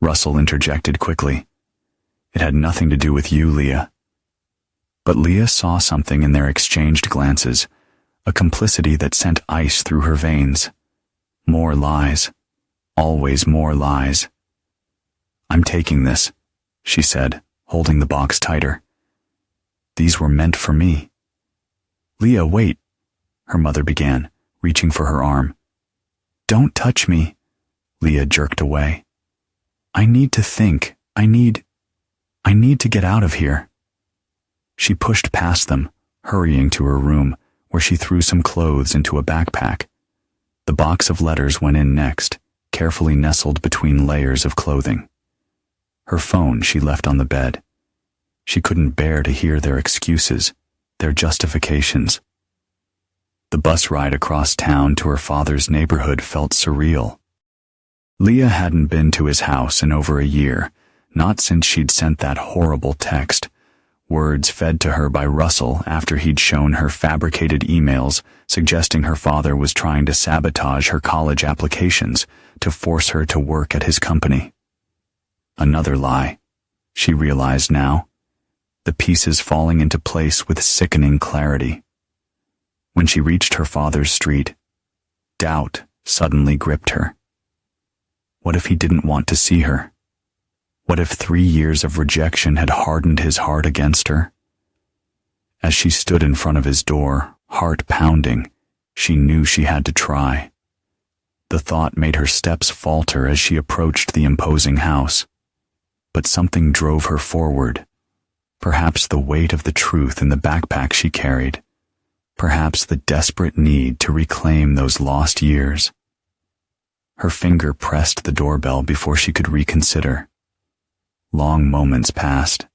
Russell interjected quickly. It had nothing to do with you, Leah. But Leah saw something in their exchanged glances, a complicity that sent ice through her veins. More lies. Always more lies. I'm taking this, she said, holding the box tighter. These were meant for me. Leah, wait, her mother began, reaching for her arm. Don't touch me, Leah jerked away. I need to think. I need to get out of here. She pushed past them, hurrying to her room, where she threw some clothes into a backpack. The box of letters went in next, carefully nestled between layers of clothing. Her phone she left on the bed. She couldn't bear to hear their excuses, their justifications. The bus ride across town to her father's neighborhood felt surreal. Leah hadn't been to his house in over a year, not since she'd sent that horrible text, words fed to her by Russell after he'd shown her fabricated emails suggesting her father was trying to sabotage her college applications to force her to work at his company. Another lie, she realized now, the pieces falling into place with sickening clarity. When she reached her father's street, doubt suddenly gripped her. What if he didn't want to see her? What if 3 years of rejection had hardened his heart against her? As she stood in front of his door, heart pounding, she knew she had to try. The thought made her steps falter as she approached the imposing house. But something drove her forward. Perhaps the weight of the truth in the backpack she carried. Perhaps the desperate need to reclaim those lost years. Her finger pressed the doorbell before she could reconsider. Long moments passed.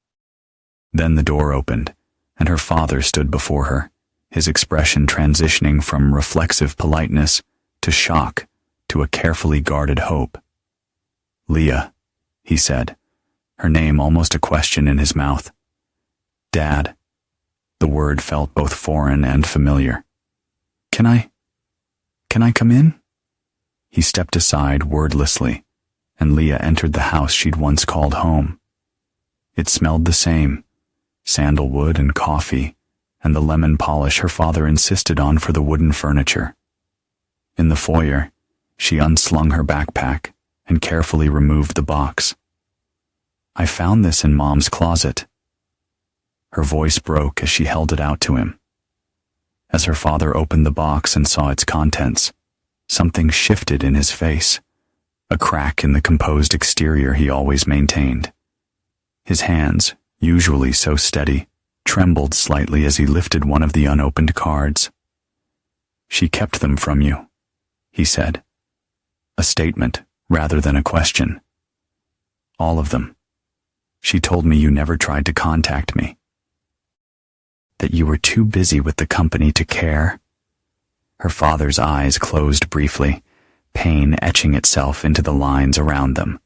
Then the door opened, and her father stood before her, his expression transitioning from reflexive politeness to shock to a carefully guarded hope. Leah, he said, her name almost a question in his mouth. Dad. The word felt both foreign and familiar. Can I come in? He stepped aside wordlessly, and Leah entered the house she'd once called home. It smelled the same, sandalwood and coffee, and the lemon polish her father insisted on for the wooden furniture. In the foyer, she unslung her backpack and carefully removed the box. I found this in Mom's closet. Her voice broke as she held it out to him. As her father opened the box and saw its contents, something shifted in his face, a crack in the composed exterior he always maintained. His hands, usually so steady, trembled slightly as he lifted one of the unopened cards. She kept them from you, he said. A statement rather than a question. All of them. She told me you never tried to contact me. That you were too busy with the company to care. Her father's eyes closed briefly, pain etching itself into the lines around them.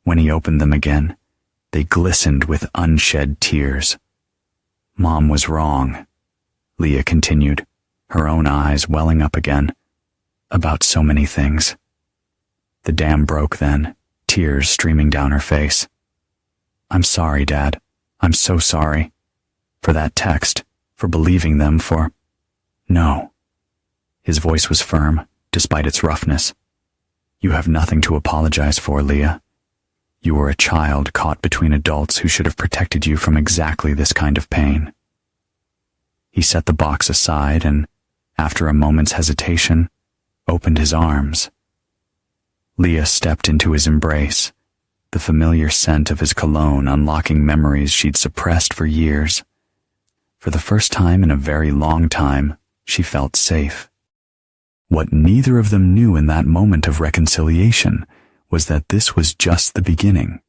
When he opened them again, they glistened with unshed tears. Mom was wrong, Leah continued, her own eyes welling up again. About so many things. The dam broke then, tears streaming down her face. "I'm sorry, Dad. I'm so sorry. For that text, for believing them, for—" "No." His voice was firm, despite its roughness. "You have nothing to apologize for, Leah. You were a child caught between adults who should have protected you from exactly this kind of pain." He set the box aside and, after a moment's hesitation, opened his arms. Leah stepped into his embrace, the familiar scent of his cologne unlocking memories she'd suppressed for years. For the first time in a very long time, she felt safe. What neither of them knew in that moment of reconciliation was that this was just the beginning,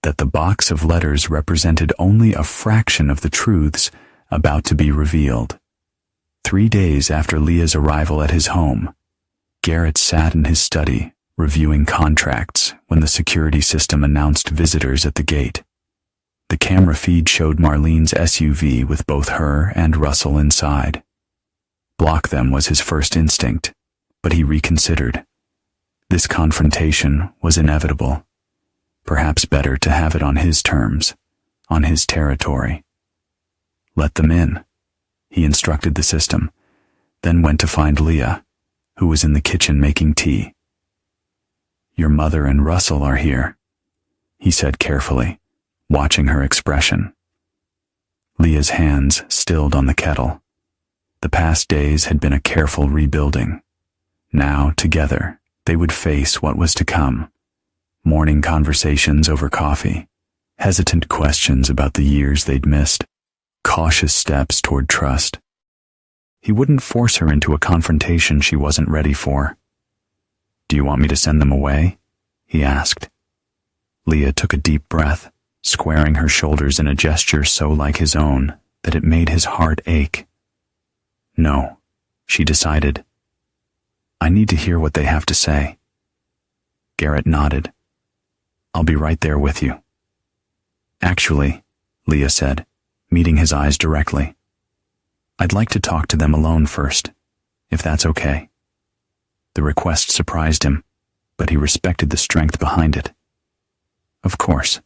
that the box of letters represented only a fraction of the truths about to be revealed. 3 days after Leah's arrival at his home, Garrett sat in his study, reviewing contracts when the security system announced visitors at the gate. The camera feed showed Marlene's SUV with both her and Russell inside. Block them was his first instinct, but he reconsidered. This confrontation was inevitable. Perhaps better to have it on his terms, on his territory. "Let them in," he instructed the system, then went to find Leah, who was in the kitchen making tea. "Your mother and Russell are here," he said carefully, watching her expression. Leah's hands stilled on the kettle. The past days had been a careful rebuilding. Now, together, they would face what was to come. Morning conversations over coffee, hesitant questions about the years they'd missed, cautious steps toward trust. He wouldn't force her into a confrontation she wasn't ready for. "Do you want me to send them away?" he asked. Leah took a deep breath, squaring her shoulders in a gesture so like his own that it made his heart ache. "No," she decided. "I need to hear what they have to say." Garrett nodded. "I'll be right there with you." "Actually," Leah said, meeting his eyes directly, "I'd like to talk to them alone first, if that's okay." The request surprised him, but he respected the strength behind it. "Of course.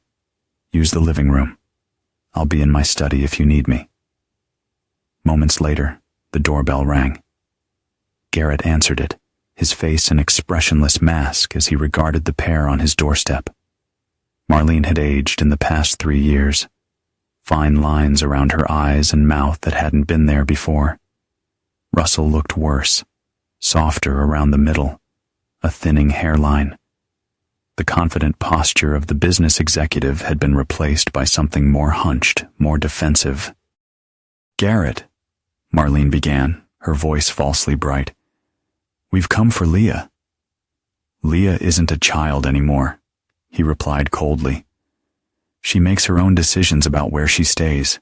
Use the living room. I'll be in my study if you need me." Moments later, the doorbell rang. Garrett answered it, his face an expressionless mask as he regarded the pair on his doorstep. Marlene had aged in the past 3 years. Fine lines around her eyes and mouth that hadn't been there before. Russell looked worse, softer around the middle, a thinning hairline. The confident posture of the business executive had been replaced by something more hunched, more defensive. "Garrett," Marlene began, her voice falsely bright. "We've come for Leah." "Leah isn't a child anymore," he replied coldly. "She makes her own decisions about where she stays."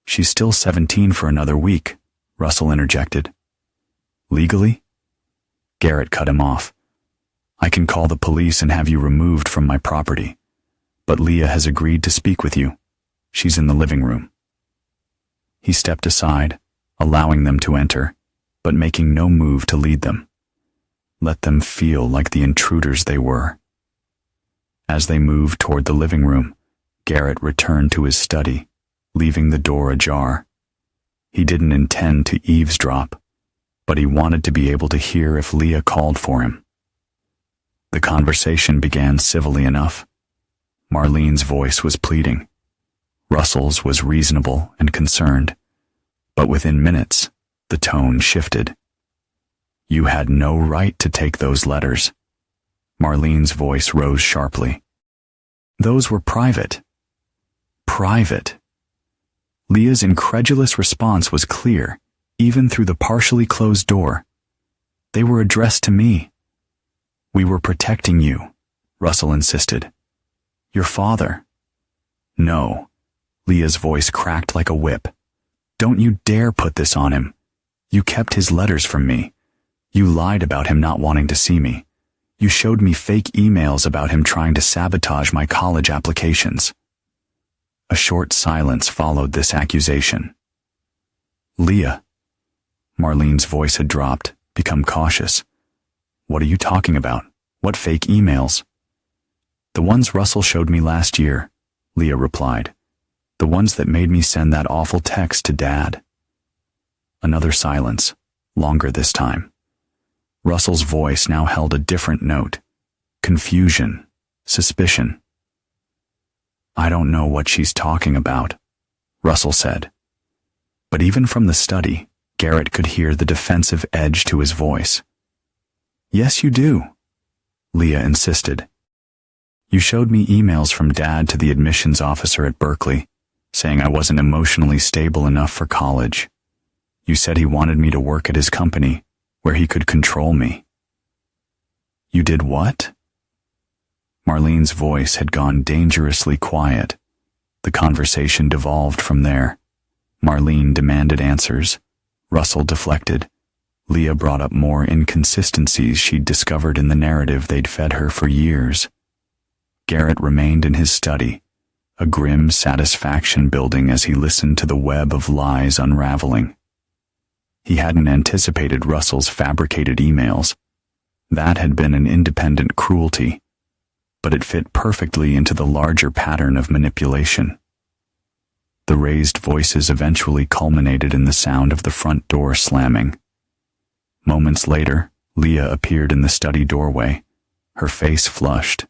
"She's still 17 for another week," Russell interjected. "Legally?" Garrett cut him off. "I can call the police and have you removed from my property. But Leah has agreed to speak with you. She's in the living room." He stepped aside, allowing them to enter, but making no move to lead them. Let them feel like the intruders they were. As they moved toward the living room, Garrett returned to his study, leaving the door ajar. He didn't intend to eavesdrop, but he wanted to be able to hear if Leah called for him. The conversation began civilly enough. Marlene's voice was pleading. Russell's was reasonable and concerned, but within minutes, the tone shifted. "You had no right to take those letters." Marlene's voice rose sharply. "Those were private." Private. Leah's incredulous response was clear, even through the partially closed door. "They were addressed to me." "We were protecting you," Russell insisted. "Your father." "No." Leah's voice cracked like a whip. "Don't you dare put this on him. You kept his letters from me. You lied about him not wanting to see me. You showed me fake emails about him trying to sabotage my college applications." A short silence followed this accusation. "Leah." Marlene's voice had dropped, become cautious. "What are you talking about? What fake emails?" The ones Russell showed me last year, Leah replied. The ones that made me send that awful text to Dad. Another silence, longer this time. Russell's voice now held a different note. Confusion, suspicion. I don't know what she's talking about, Russell said. But even from the study, Garrett could hear the defensive edge to his voice. Yes, you do, Leah insisted. You showed me emails from Dad to the admissions officer at Berkeley, saying I wasn't emotionally stable enough for college. You said he wanted me to work at his company, where he could control me. You did what? Marlene's voice had gone dangerously quiet. The conversation devolved from there. Marlene demanded answers. Russell deflected. Leah brought up more inconsistencies she'd discovered in the narrative they'd fed her for years. Garrett remained in his study, a grim satisfaction building as he listened to the web of lies unraveling. He hadn't anticipated Russell's fabricated emails. That had been an independent cruelty, but it fit perfectly into the larger pattern of manipulation. The raised voices eventually culminated in the sound of the front door slamming. Moments later, Leah appeared in the study doorway, her face flushed,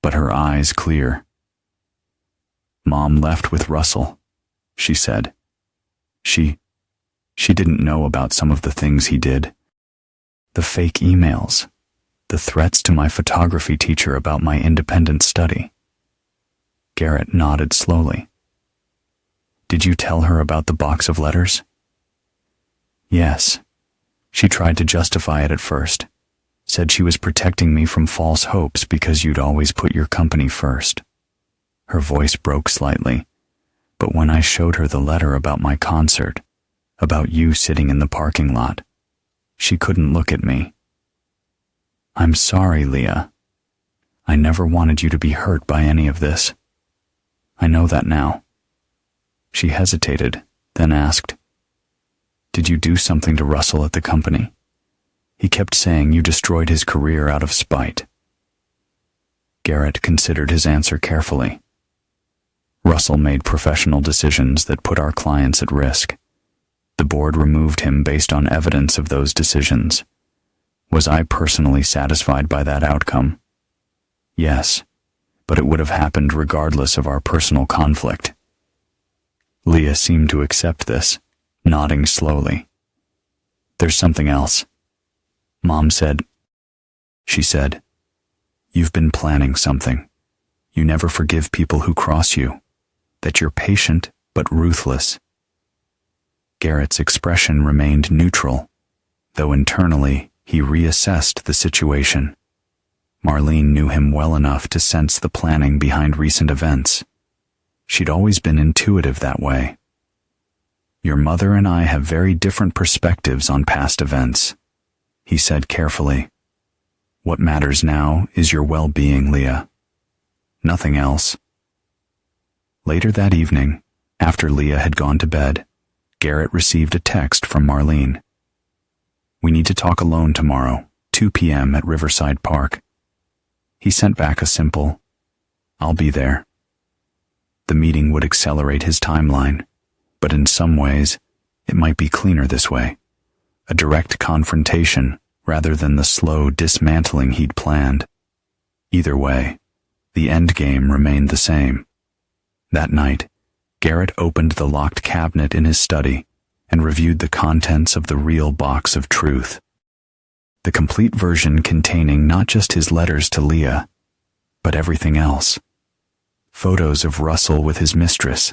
but her eyes clear. Mom left with Russell, she said. She didn't know about some of the things he did. The fake emails, the threats to my photography teacher about my independent study. Garrett nodded slowly. Did you tell her about the box of letters? Yes. She tried to justify it at first. Said she was protecting me from false hopes because you'd always put your company first. Her voice broke slightly, but when I showed her the letter about my concert, about you sitting in the parking lot, she couldn't look at me. I'm sorry, Leah. I never wanted you to be hurt by any of this. I know that now. She hesitated, then asked, Did you do something to Russell at the company? He kept saying you destroyed his career out of spite. Garrett considered his answer carefully. Russell made professional decisions that put our clients at risk. The board removed him based on evidence of those decisions. Was I personally satisfied by that outcome? Yes, but it would have happened regardless of our personal conflict. Leah seemed to accept this, nodding slowly. There's something else. Mom said, she said, you've been planning something. You never forgive people who cross you. That you're patient but ruthless. Garrett's expression remained neutral, though internally he reassessed the situation. Marlene knew him well enough to sense the planning behind recent events. She'd always been intuitive that way. Your mother and I have very different perspectives on past events, he said carefully. What matters now is your well-being, Leah. Nothing else. Later that evening, after Leah had gone to bed, Garrett received a text from Marlene. We need to talk alone tomorrow, 2 p.m. at Riverside Park. He sent back a simple, I'll be there. The meeting would accelerate his timeline, but in some ways, it might be cleaner this way. A direct confrontation rather than the slow dismantling he'd planned. Either way, the endgame remained the same. That night, Garrett opened the locked cabinet in his study and reviewed the contents of the real box of truth. The complete version containing not just his letters to Leah, but everything else. Photos of Russell with his mistress.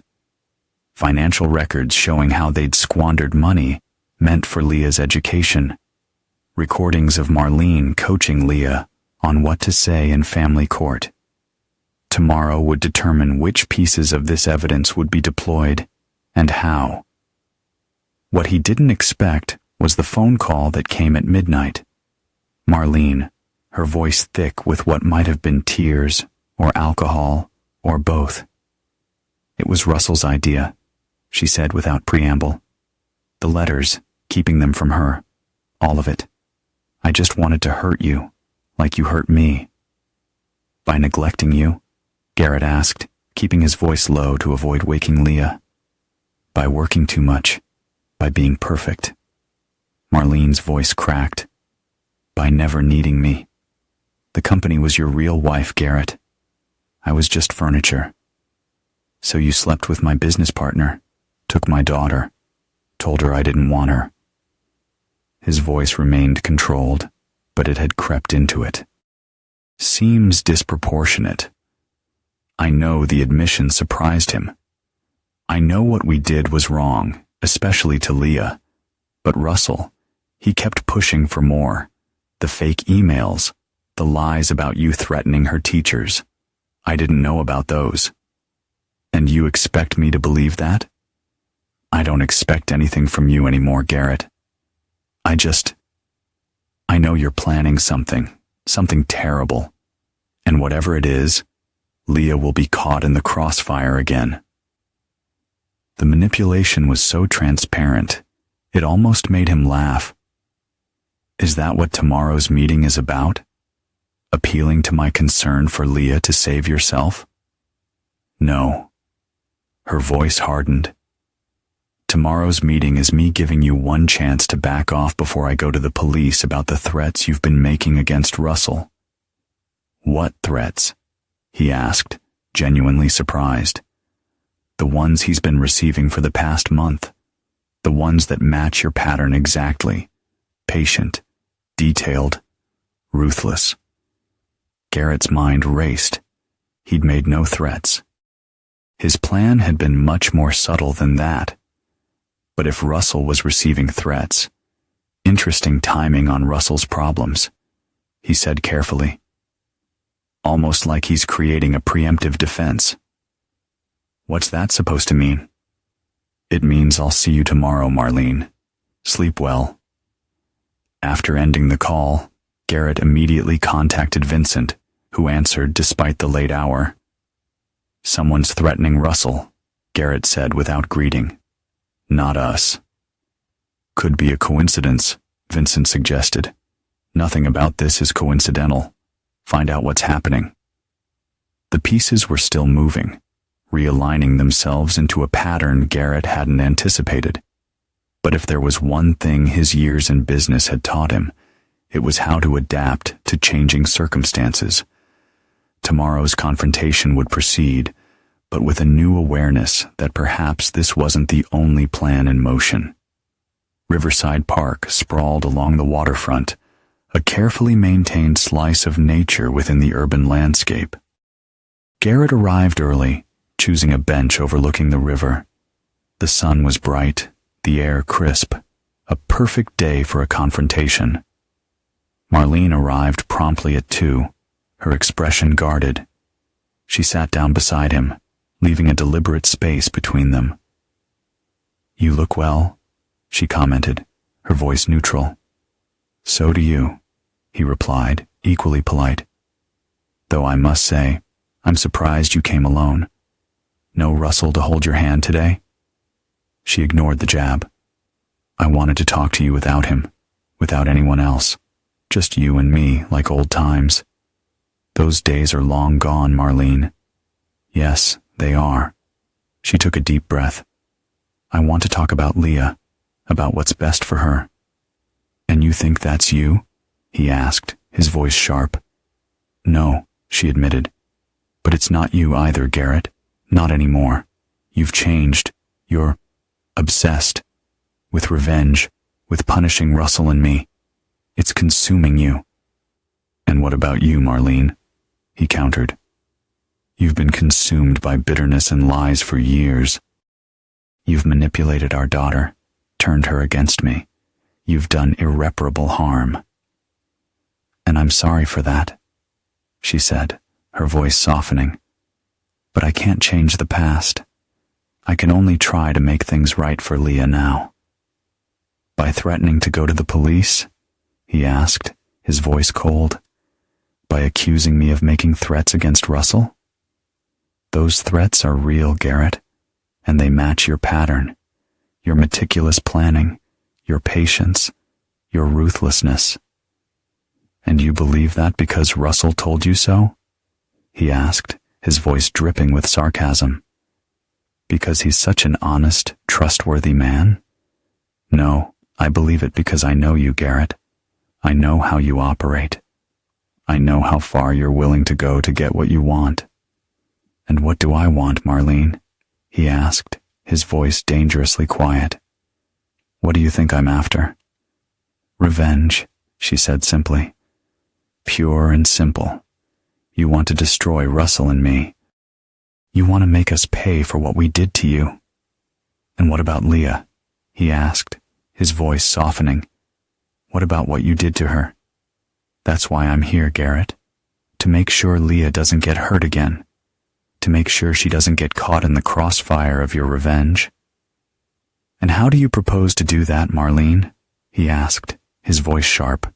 Financial records showing how they'd squandered money meant for Leah's education. Recordings of Marlene coaching Leah on what to say in family court. Tomorrow would determine which pieces of this evidence would be deployed and how. What he didn't expect was the phone call that came at midnight. Marlene, her voice thick with what might have been tears or alcohol or both. It was Russell's idea, she said without preamble. The letters, keeping them from her, all of it. I just wanted to hurt you, like you hurt me. By neglecting you? Garrett asked, keeping his voice low to avoid waking Leah. By working too much. By being perfect. Marlene's voice cracked. By never needing me. The company was your real wife, Garrett. I was just furniture. So you slept with my business partner, took my daughter, told her I didn't want her. His voice remained controlled, but it had crept into it. Seems disproportionate. I know the admission surprised him. I know what we did was wrong, especially to Leah. But Russell, he kept pushing for more. The fake emails, the lies about you threatening her teachers. I didn't know about those. And you expect me to believe that? I don't expect anything from you anymore, Garrett. I know you're planning something terrible. And whatever it is, Leah will be caught in the crossfire again. The manipulation was so transparent, it almost made him laugh. Is that what tomorrow's meeting is about? Appealing to my concern for Leah to save yourself? No. Her voice hardened. Tomorrow's meeting is me giving you one chance to back off before I go to the police about the threats you've been making against Russell. What threats? He asked, genuinely surprised. The ones he's been receiving for the past month. The ones that match your pattern exactly. Patient, detailed, ruthless. Garrett's mind raced. He'd made no threats. His plan had been much more subtle than that. But if Russell was receiving threats, interesting timing on Russell's problems, he said carefully. Almost like he's creating a preemptive defense. What's that supposed to mean? It means I'll see you tomorrow, Marlene. Sleep well. After ending the call, Garrett immediately contacted Vincent, who answered despite the late hour. Someone's threatening Russell, Garrett said without greeting. Not us. Could be a coincidence, Vincent suggested. Nothing about this is coincidental. Find out what's happening. The pieces were still moving, realigning themselves into a pattern Garrett hadn't anticipated. But if there was one thing his years in business had taught him, it was how to adapt to changing circumstances. Tomorrow's confrontation would proceed, but with a new awareness that perhaps this wasn't the only plan in motion. Riverside Park sprawled along the waterfront, a carefully maintained slice of nature within the urban landscape. Garrett arrived early, choosing a bench overlooking the river. The sun was bright, the air crisp, a perfect day for a confrontation. Marlene arrived promptly at 2, her expression guarded. She sat down beside him, leaving a deliberate space between them. You look well, she commented, her voice neutral. So do you, he replied, equally polite. Though I must say, I'm surprised you came alone. No Russell to hold your hand today? She ignored the jab. I wanted to talk to you without him, without anyone else. Just you and me, like old times. Those days are long gone, Marlene. Yes, they are. She took a deep breath. I want to talk about Leah, about what's best for her. And you think that's you? He asked, his voice sharp. No, she admitted. But it's not you either, Garrett. Not anymore. You've changed. You're obsessed. With revenge, with punishing Russell and me. It's consuming you. And what about you, Marlene? He countered. You've been consumed by bitterness and lies for years. You've manipulated our daughter, turned her against me. You've done irreparable harm. And I'm sorry for that, she said, her voice softening. But I can't change the past. I can only try to make things right for Leah now. By threatening to go to the police? He asked, his voice cold. By accusing me of making threats against Russell? Those threats are real, Garrett, and they match your pattern, your meticulous planning, your patience, your ruthlessness. And you believe that because Russell told you so? he asked, his voice dripping with sarcasm. Because he's such an honest, trustworthy man? No, I believe it because I know you, Garrett. I know how you operate. I know how far you're willing to go to get what you want. And what do I want, Marlene? He asked, his voice dangerously quiet. What do you think I'm after? Revenge, she said simply. Pure and simple. You want to destroy Russell and me. You want to make us pay for what we did to you. And what about Leah? He asked, his voice softening. What about what you did to her? That's why I'm here, Garrett. To make sure Leah doesn't get hurt again. To make sure she doesn't get caught in the crossfire of your revenge. And how do you propose to do that, Marlene? He asked, his voice sharp.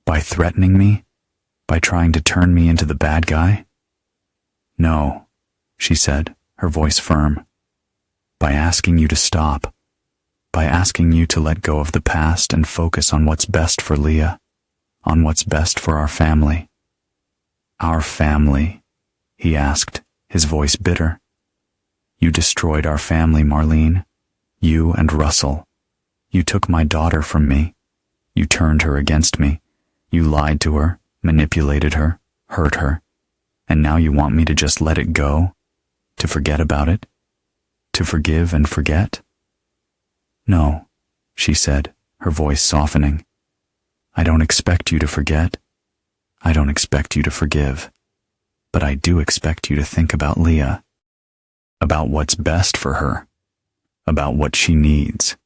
By threatening me? By trying to turn me into the bad guy? No, she said, her voice firm. By asking you to stop. By asking you to let go of the past and focus on what's best for Leah, on what's best for our family. Our family, he asked, his voice bitter. You destroyed our family, Marlene. You and Russell. You took my daughter from me. You turned her against me. You lied to her, manipulated her, hurt her. And now you want me to just let it go? To forget about it? To forgive and forget? No, she said, her voice softening. I don't expect you to forget. I don't expect you to forgive. But I do expect you to think about Leah. About what's best for her. About what she needs.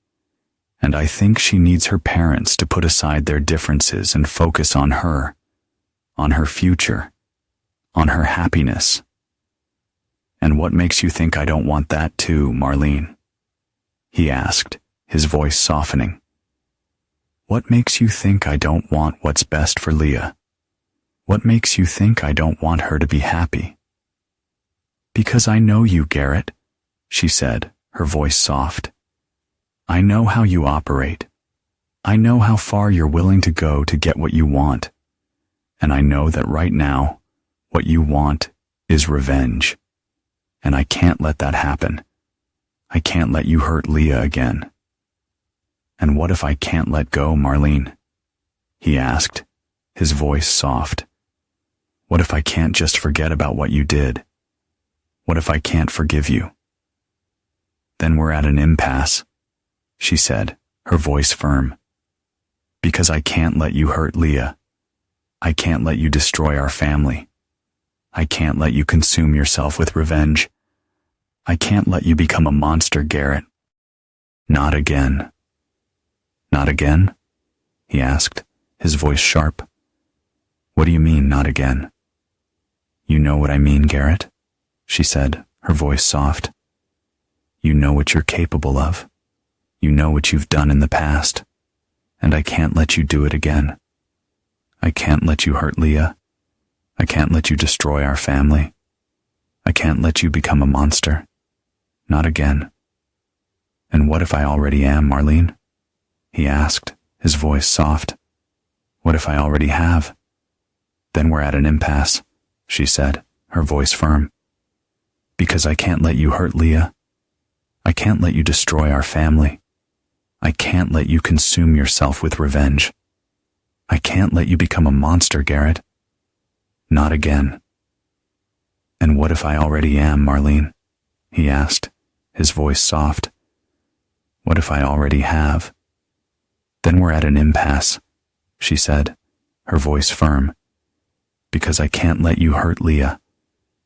And I think she needs her parents to put aside their differences and focus on her future, on her happiness. And what makes you think I don't want that too, Marlene? He asked, his voice softening. What makes you think I don't want what's best for Leah? What makes you think I don't want her to be happy? Because I know you, Garrett, she said, her voice soft. I know how you operate. I know how far you're willing to go to get what you want. And I know that right now, what you want is revenge. And I can't let that happen. I can't let you hurt Leah again. And what if I can't let go, Marlene? He asked, his voice soft. What if I can't just forget about what you did? What if I can't forgive you? Then we're at an impasse, she said, her voice firm. Because I can't let you hurt Leah. I can't let you destroy our family. I can't let you consume yourself with revenge. I can't let you become a monster, Garrett. Not again. Not again? He asked, his voice sharp. What do you mean, not again? You know what I mean, Garrett, she said, her voice soft. You know what you're capable of. You know what you've done in the past. And I can't let you do it again. I can't let you hurt Leah. I can't let you destroy our family. I can't let you become a monster. Not again. And what if I already am, Marlene? He asked, his voice soft. What if I already have? Then we're at an impasse, she said, her voice firm. Because I can't let you hurt Leah. I can't let you destroy our family. I can't let you consume yourself with revenge. I can't let you become a monster, Garrett. Not again. And what if I already am, Marlene? He asked, his voice soft. What if I already have? Then we're at an impasse, she said, her voice firm. Because I can't let you hurt Leah.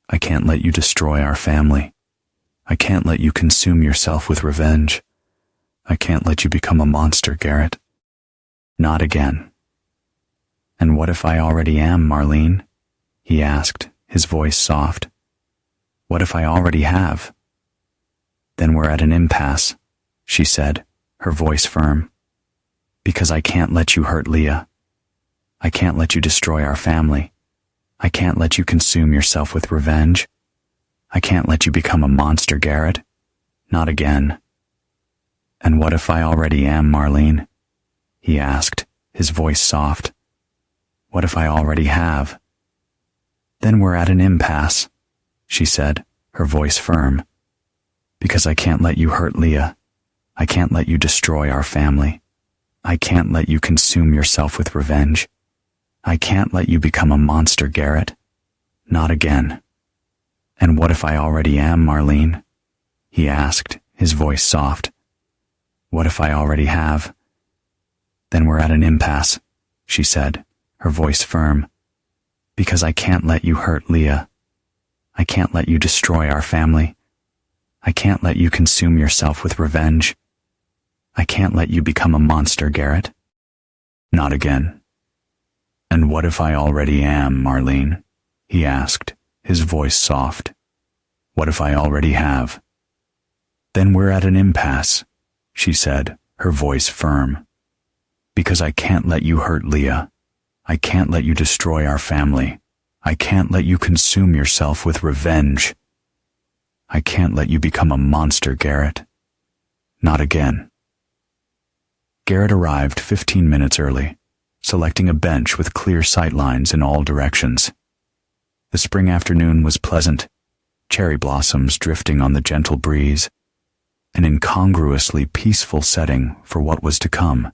I can't let you destroy our family. I can't let you consume yourself with revenge. I can't let you become a monster, Garrett. Not again. And what if I already am, Marlene? He asked, his voice soft. What if I already have? Then we're at an impasse, she said, her voice firm. Because I can't let you hurt Leah. I can't let you destroy our family. I can't let you consume yourself with revenge. I can't let you become a monster, Garrett. Not again. And what if I already am, Marlene? He asked, his voice soft. What if I already have? Then we're at an impasse, she said, her voice firm. Because I can't let you hurt Leah. I can't let you destroy our family. I can't let you consume yourself with revenge. I can't let you become a monster, Garrett. Not again. And what if I already am, Marlene? He asked, his voice soft. What if I already have? Then we're at an impasse, she said, her voice firm. Because I can't let you hurt Leah. I can't let you destroy our family. I can't let you consume yourself with revenge. I can't let you become a monster, Garrett. Not again. And what if I already am, Marlene? He asked, his voice soft. What if I already have? Then we're at an impasse, she said, her voice firm. Because I can't let you hurt Leah. I can't let you destroy our family. I can't let you consume yourself with revenge. I can't let you become a monster, Garrett. Not again. Garrett arrived 15 minutes early, selecting a bench with clear sightlines in all directions. The spring afternoon was pleasant, cherry blossoms drifting on the gentle breeze, an incongruously peaceful setting for what was to come.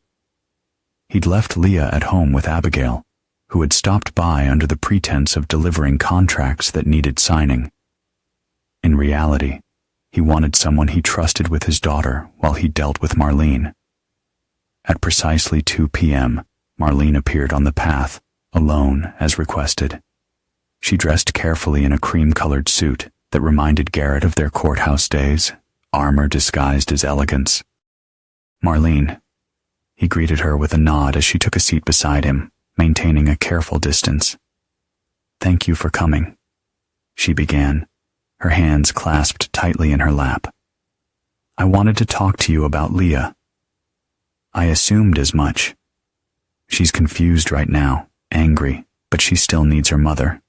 He'd left Leah at home with Abigail, who had stopped by under the pretense of delivering contracts that needed signing. In reality, he wanted someone he trusted with his daughter while he dealt with Marlene. At precisely 2 p.m., Marlene appeared on the path, alone as requested. She dressed carefully in a cream-colored suit that reminded Garrett of their courthouse days, armor disguised as elegance. Marlene. He greeted her with a nod as she took a seat beside him, maintaining a careful distance. Thank you for coming, she began, her hands clasped tightly in her lap. I wanted to talk to you about Leah. I assumed as much. She's confused right now, angry, but she still needs her mother.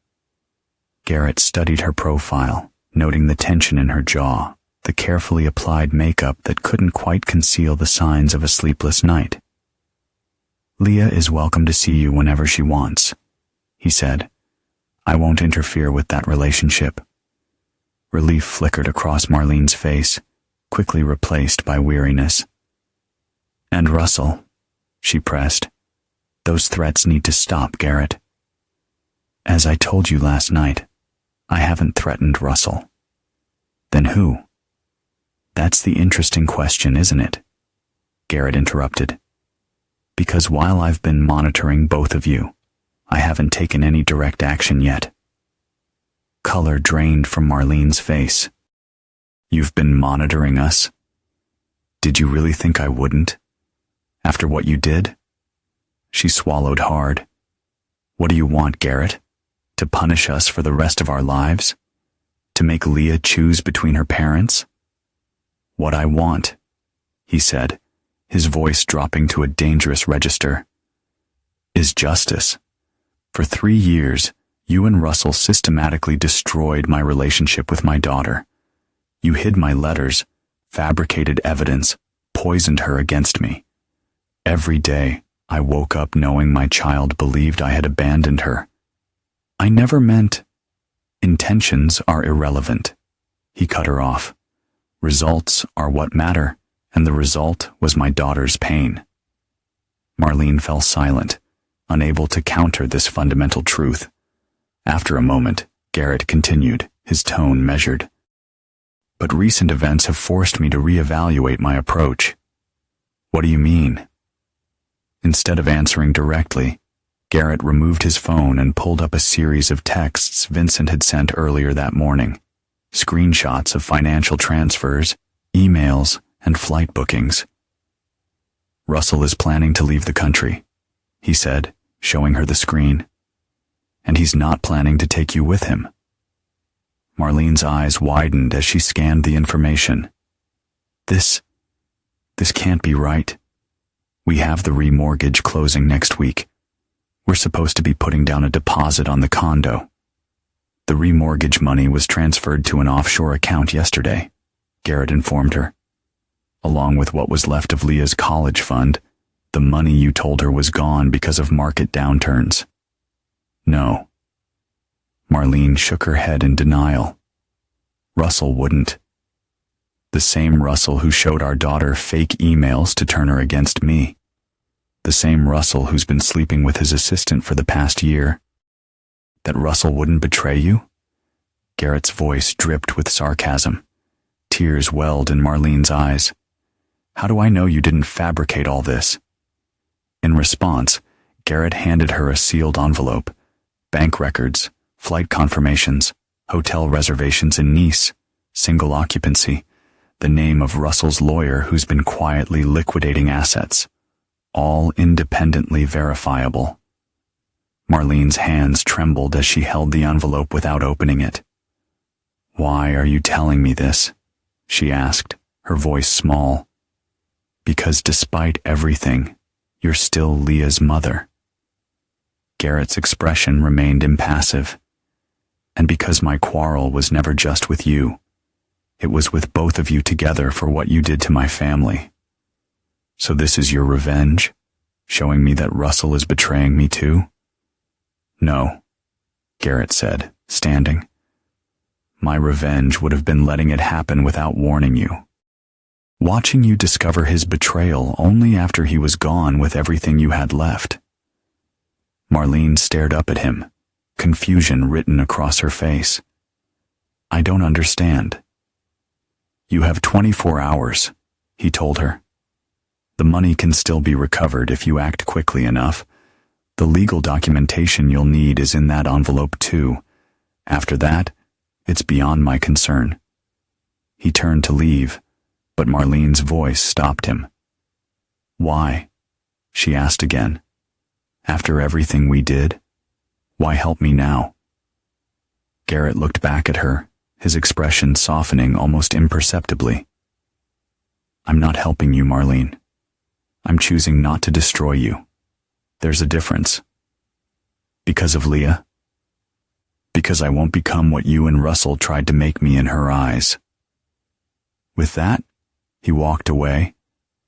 Garrett studied her profile, noting the tension in her jaw, the carefully applied makeup that couldn't quite conceal the signs of a sleepless night. Leah is welcome to see you whenever she wants, he said. I won't interfere with that relationship. Relief flickered across Marlene's face, quickly replaced by weariness. And Russell, she pressed. Those threats need to stop, Garrett. As I told you last night, I haven't threatened Russell. Then who? That's the interesting question, isn't it? Garrett interrupted. Because while I've been monitoring both of you, I haven't taken any direct action yet. Color drained from Marlene's face. You've been monitoring us? Did you really think I wouldn't? After what you did? She swallowed hard. What do you want, Garrett? To punish us for the rest of our lives? To make Leah choose between her parents? What I want, he said, his voice dropping to a dangerous register, is justice. For 3 years, you and Russell systematically destroyed my relationship with my daughter. You hid my letters, fabricated evidence, poisoned her against me. Every day, I woke up knowing my child believed I had abandoned her. I never meant... Intentions are irrelevant. He cut her off. Results are what matter, and the result was my daughter's pain. Marlene fell silent, unable to counter this fundamental truth. After a moment, Garrett continued, his tone measured. But recent events have forced me to reevaluate my approach. What do you mean? Instead of answering directly, Garrett removed his phone and pulled up a series of texts Vincent had sent earlier that morning. Screenshots of financial transfers, emails, and flight bookings. Russell is planning to leave the country, he said, showing her the screen. And he's not planning to take you with him. Marlene's eyes widened as she scanned the information. This can't be right. We have the remortgage closing next week. We're supposed to be putting down a deposit on the condo. The remortgage money was transferred to an offshore account yesterday, Garrett informed her. Along with what was left of Leah's college fund, the money you told her was gone because of market downturns. No. Marlene shook her head in denial. Russell wouldn't. The same Russell who showed our daughter fake emails to turn her against me. The same Russell who's been sleeping with his assistant for the past year. That Russell wouldn't betray you? Garrett's voice dripped with sarcasm. Tears welled in Marlene's eyes. How do I know you didn't fabricate all this? In response, Garrett handed her a sealed envelope. Bank records, flight confirmations, hotel reservations in Nice, single occupancy, the name of Russell's lawyer who's been quietly liquidating assets, all independently verifiable. Marlene's hands trembled as she held the envelope without opening it. Why are you telling me this? She asked, her voice small. Because despite everything, you're still Leah's mother. Garrett's expression remained impassive. And because my quarrel was never just with you, it was with both of you together for what you did to my family. So this is your revenge? Showing me that Russell is betraying me too? No, Garrett said, standing. My revenge would have been letting it happen without warning you. Watching you discover his betrayal only after he was gone with everything you had left. Marlene stared up at him, confusion written across her face. I don't understand. You have 24 hours, he told her. The money can still be recovered if you act quickly enough. The legal documentation you'll need is in that envelope too. After that, it's beyond my concern. He turned to leave, but Marlene's voice stopped him. Why? She asked again. After everything we did, why help me now? Garrett looked back at her, his expression softening almost imperceptibly. I'm not helping you, Marlene. I'm choosing not to destroy you. There's a difference. Because of Leah? Because I won't become what you and Russell tried to make me in her eyes. With that, he walked away,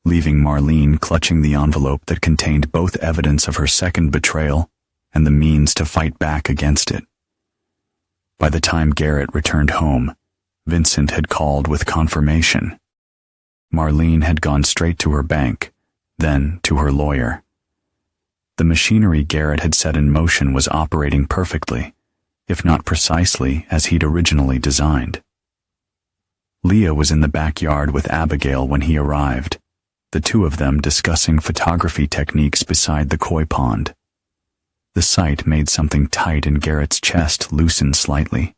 leaving Marlene clutching the envelope that contained both evidence of her second betrayal and the means to fight back against it. By the time Garrett returned home, Vincent had called with confirmation. Marlene had gone straight to her bank, then to her lawyer. The machinery Garrett had set in motion was operating perfectly, if not precisely as he'd originally designed. Leah was in the backyard with Abigail when he arrived, the two of them discussing photography techniques beside the koi pond. The sight made something tight in Garrett's chest loosen slightly.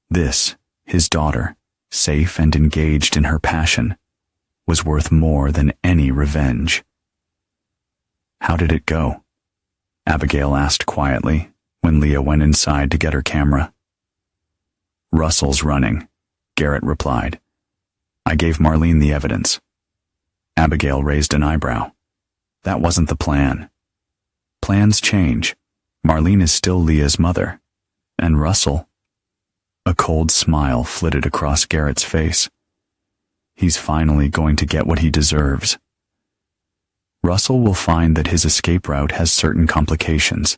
This, his daughter, safe and engaged in her passion, was worth more than any revenge. How did it go? Abigail asked quietly when Leah went inside to get her camera. Russell's running, Garrett replied. I gave Marlene the evidence. Abigail raised an eyebrow. That wasn't the plan. Plans change. Marlene is still Leah's mother. And Russell? A cold smile flitted across Garrett's face. He's finally going to get what he deserves. Russell will find that his escape route has certain complications,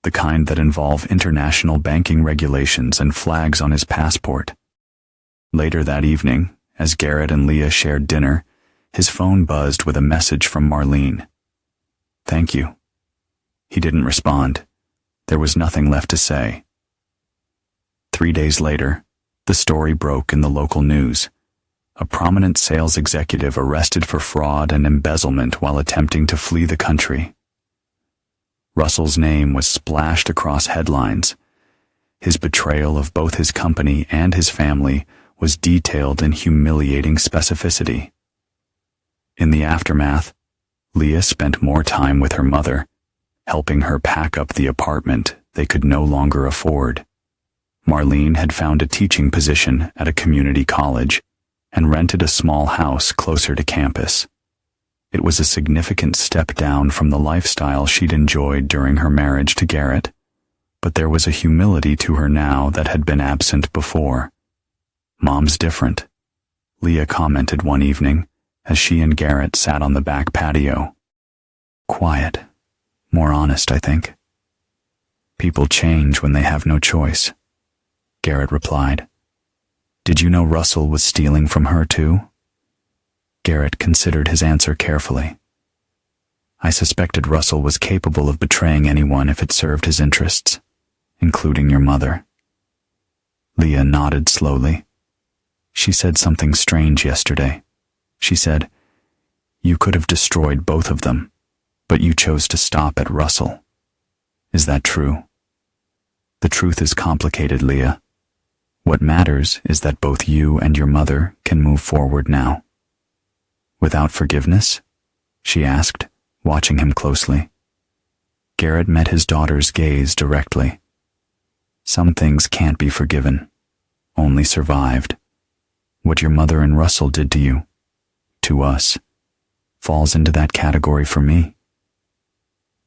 the kind that involve international banking regulations and flags on his passport. Later that evening, as Garrett and Leah shared dinner, his phone buzzed with a message from Marlene. Thank you. He didn't respond. There was nothing left to say. 3 days later, the story broke in the local news. A prominent sales executive arrested for fraud and embezzlement while attempting to flee the country. Russell's name was splashed across headlines. His betrayal of both his company and his family was detailed in humiliating specificity. In the aftermath, Leah spent more time with her mother, helping her pack up the apartment they could no longer afford. Marlene had found a teaching position at a community college and rented a small house closer to campus. It was a significant step down from the lifestyle she'd enjoyed during her marriage to Garrett, but there was a humility to her now that had been absent before. Mom's different, Leah commented one evening as she and Garrett sat on the back patio. Quiet, more honest, I think. People change when they have no choice, Garrett replied. Did you know Russell was stealing from her too? Garrett considered his answer carefully. I suspected Russell was capable of betraying anyone if it served his interests, including your mother. Leah nodded slowly. She said something strange yesterday. She said, you could have destroyed both of them, but you chose to stop at Russell. Is that true? The truth is complicated, Leah. What matters is that both you and your mother can move forward now. Without forgiveness? She asked, watching him closely. Garrett met his daughter's gaze directly. Some things can't be forgiven, only survived. What your mother and Russell did to you, to us, falls into that category for me.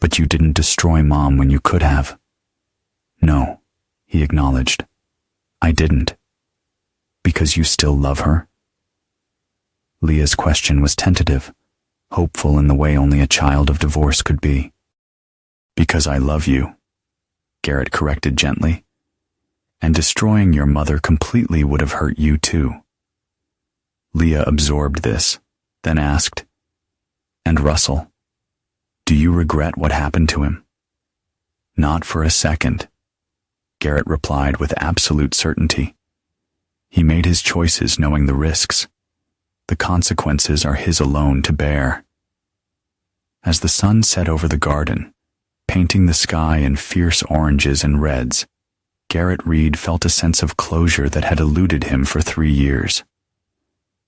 But you didn't destroy Mom when you could have. No, he acknowledged. I didn't. Because you still love her? Leah's question was tentative, hopeful in the way only a child of divorce could be. Because I love you, Garrett corrected gently. And destroying your mother completely would have hurt you too. Leah absorbed this, then asked, and Russell, do you regret what happened to him? Not for a second, Garrett replied with absolute certainty. He made his choices knowing the risks. The consequences are his alone to bear. As the sun set over the garden, painting the sky in fierce oranges and reds, Garrett Reed felt a sense of closure that had eluded him for 3 years.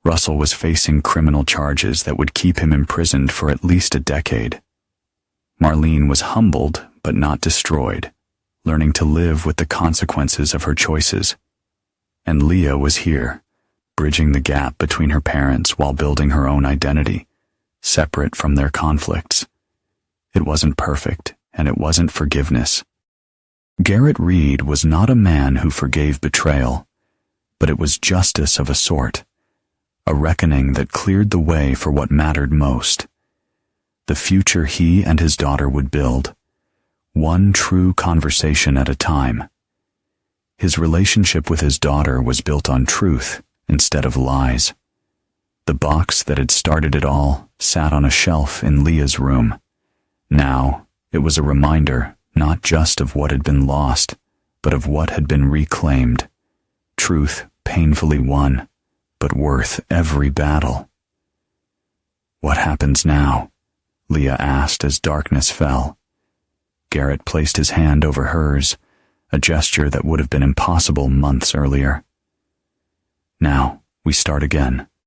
Russell was facing criminal charges that would keep him imprisoned for at least a decade. Marlene was humbled but not destroyed, learning to live with the consequences of her choices. And Leah was here, bridging the gap between her parents while building her own identity, separate from their conflicts. It wasn't perfect, and it wasn't forgiveness. Garrett Reed was not a man who forgave betrayal, but it was justice of a sort, a reckoning that cleared the way for what mattered most. The future he and his daughter would build, one true conversation at a time. His relationship with his daughter was built on truth instead of lies. The box that had started it all sat on a shelf in Leah's room. Now, it was a reminder not just of what had been lost, but of what had been reclaimed. Truth painfully won, but worth every battle. What happens now? Leah asked as darkness fell. Garrett placed his hand over hers, a gesture that would have been impossible months earlier. Now, we start again.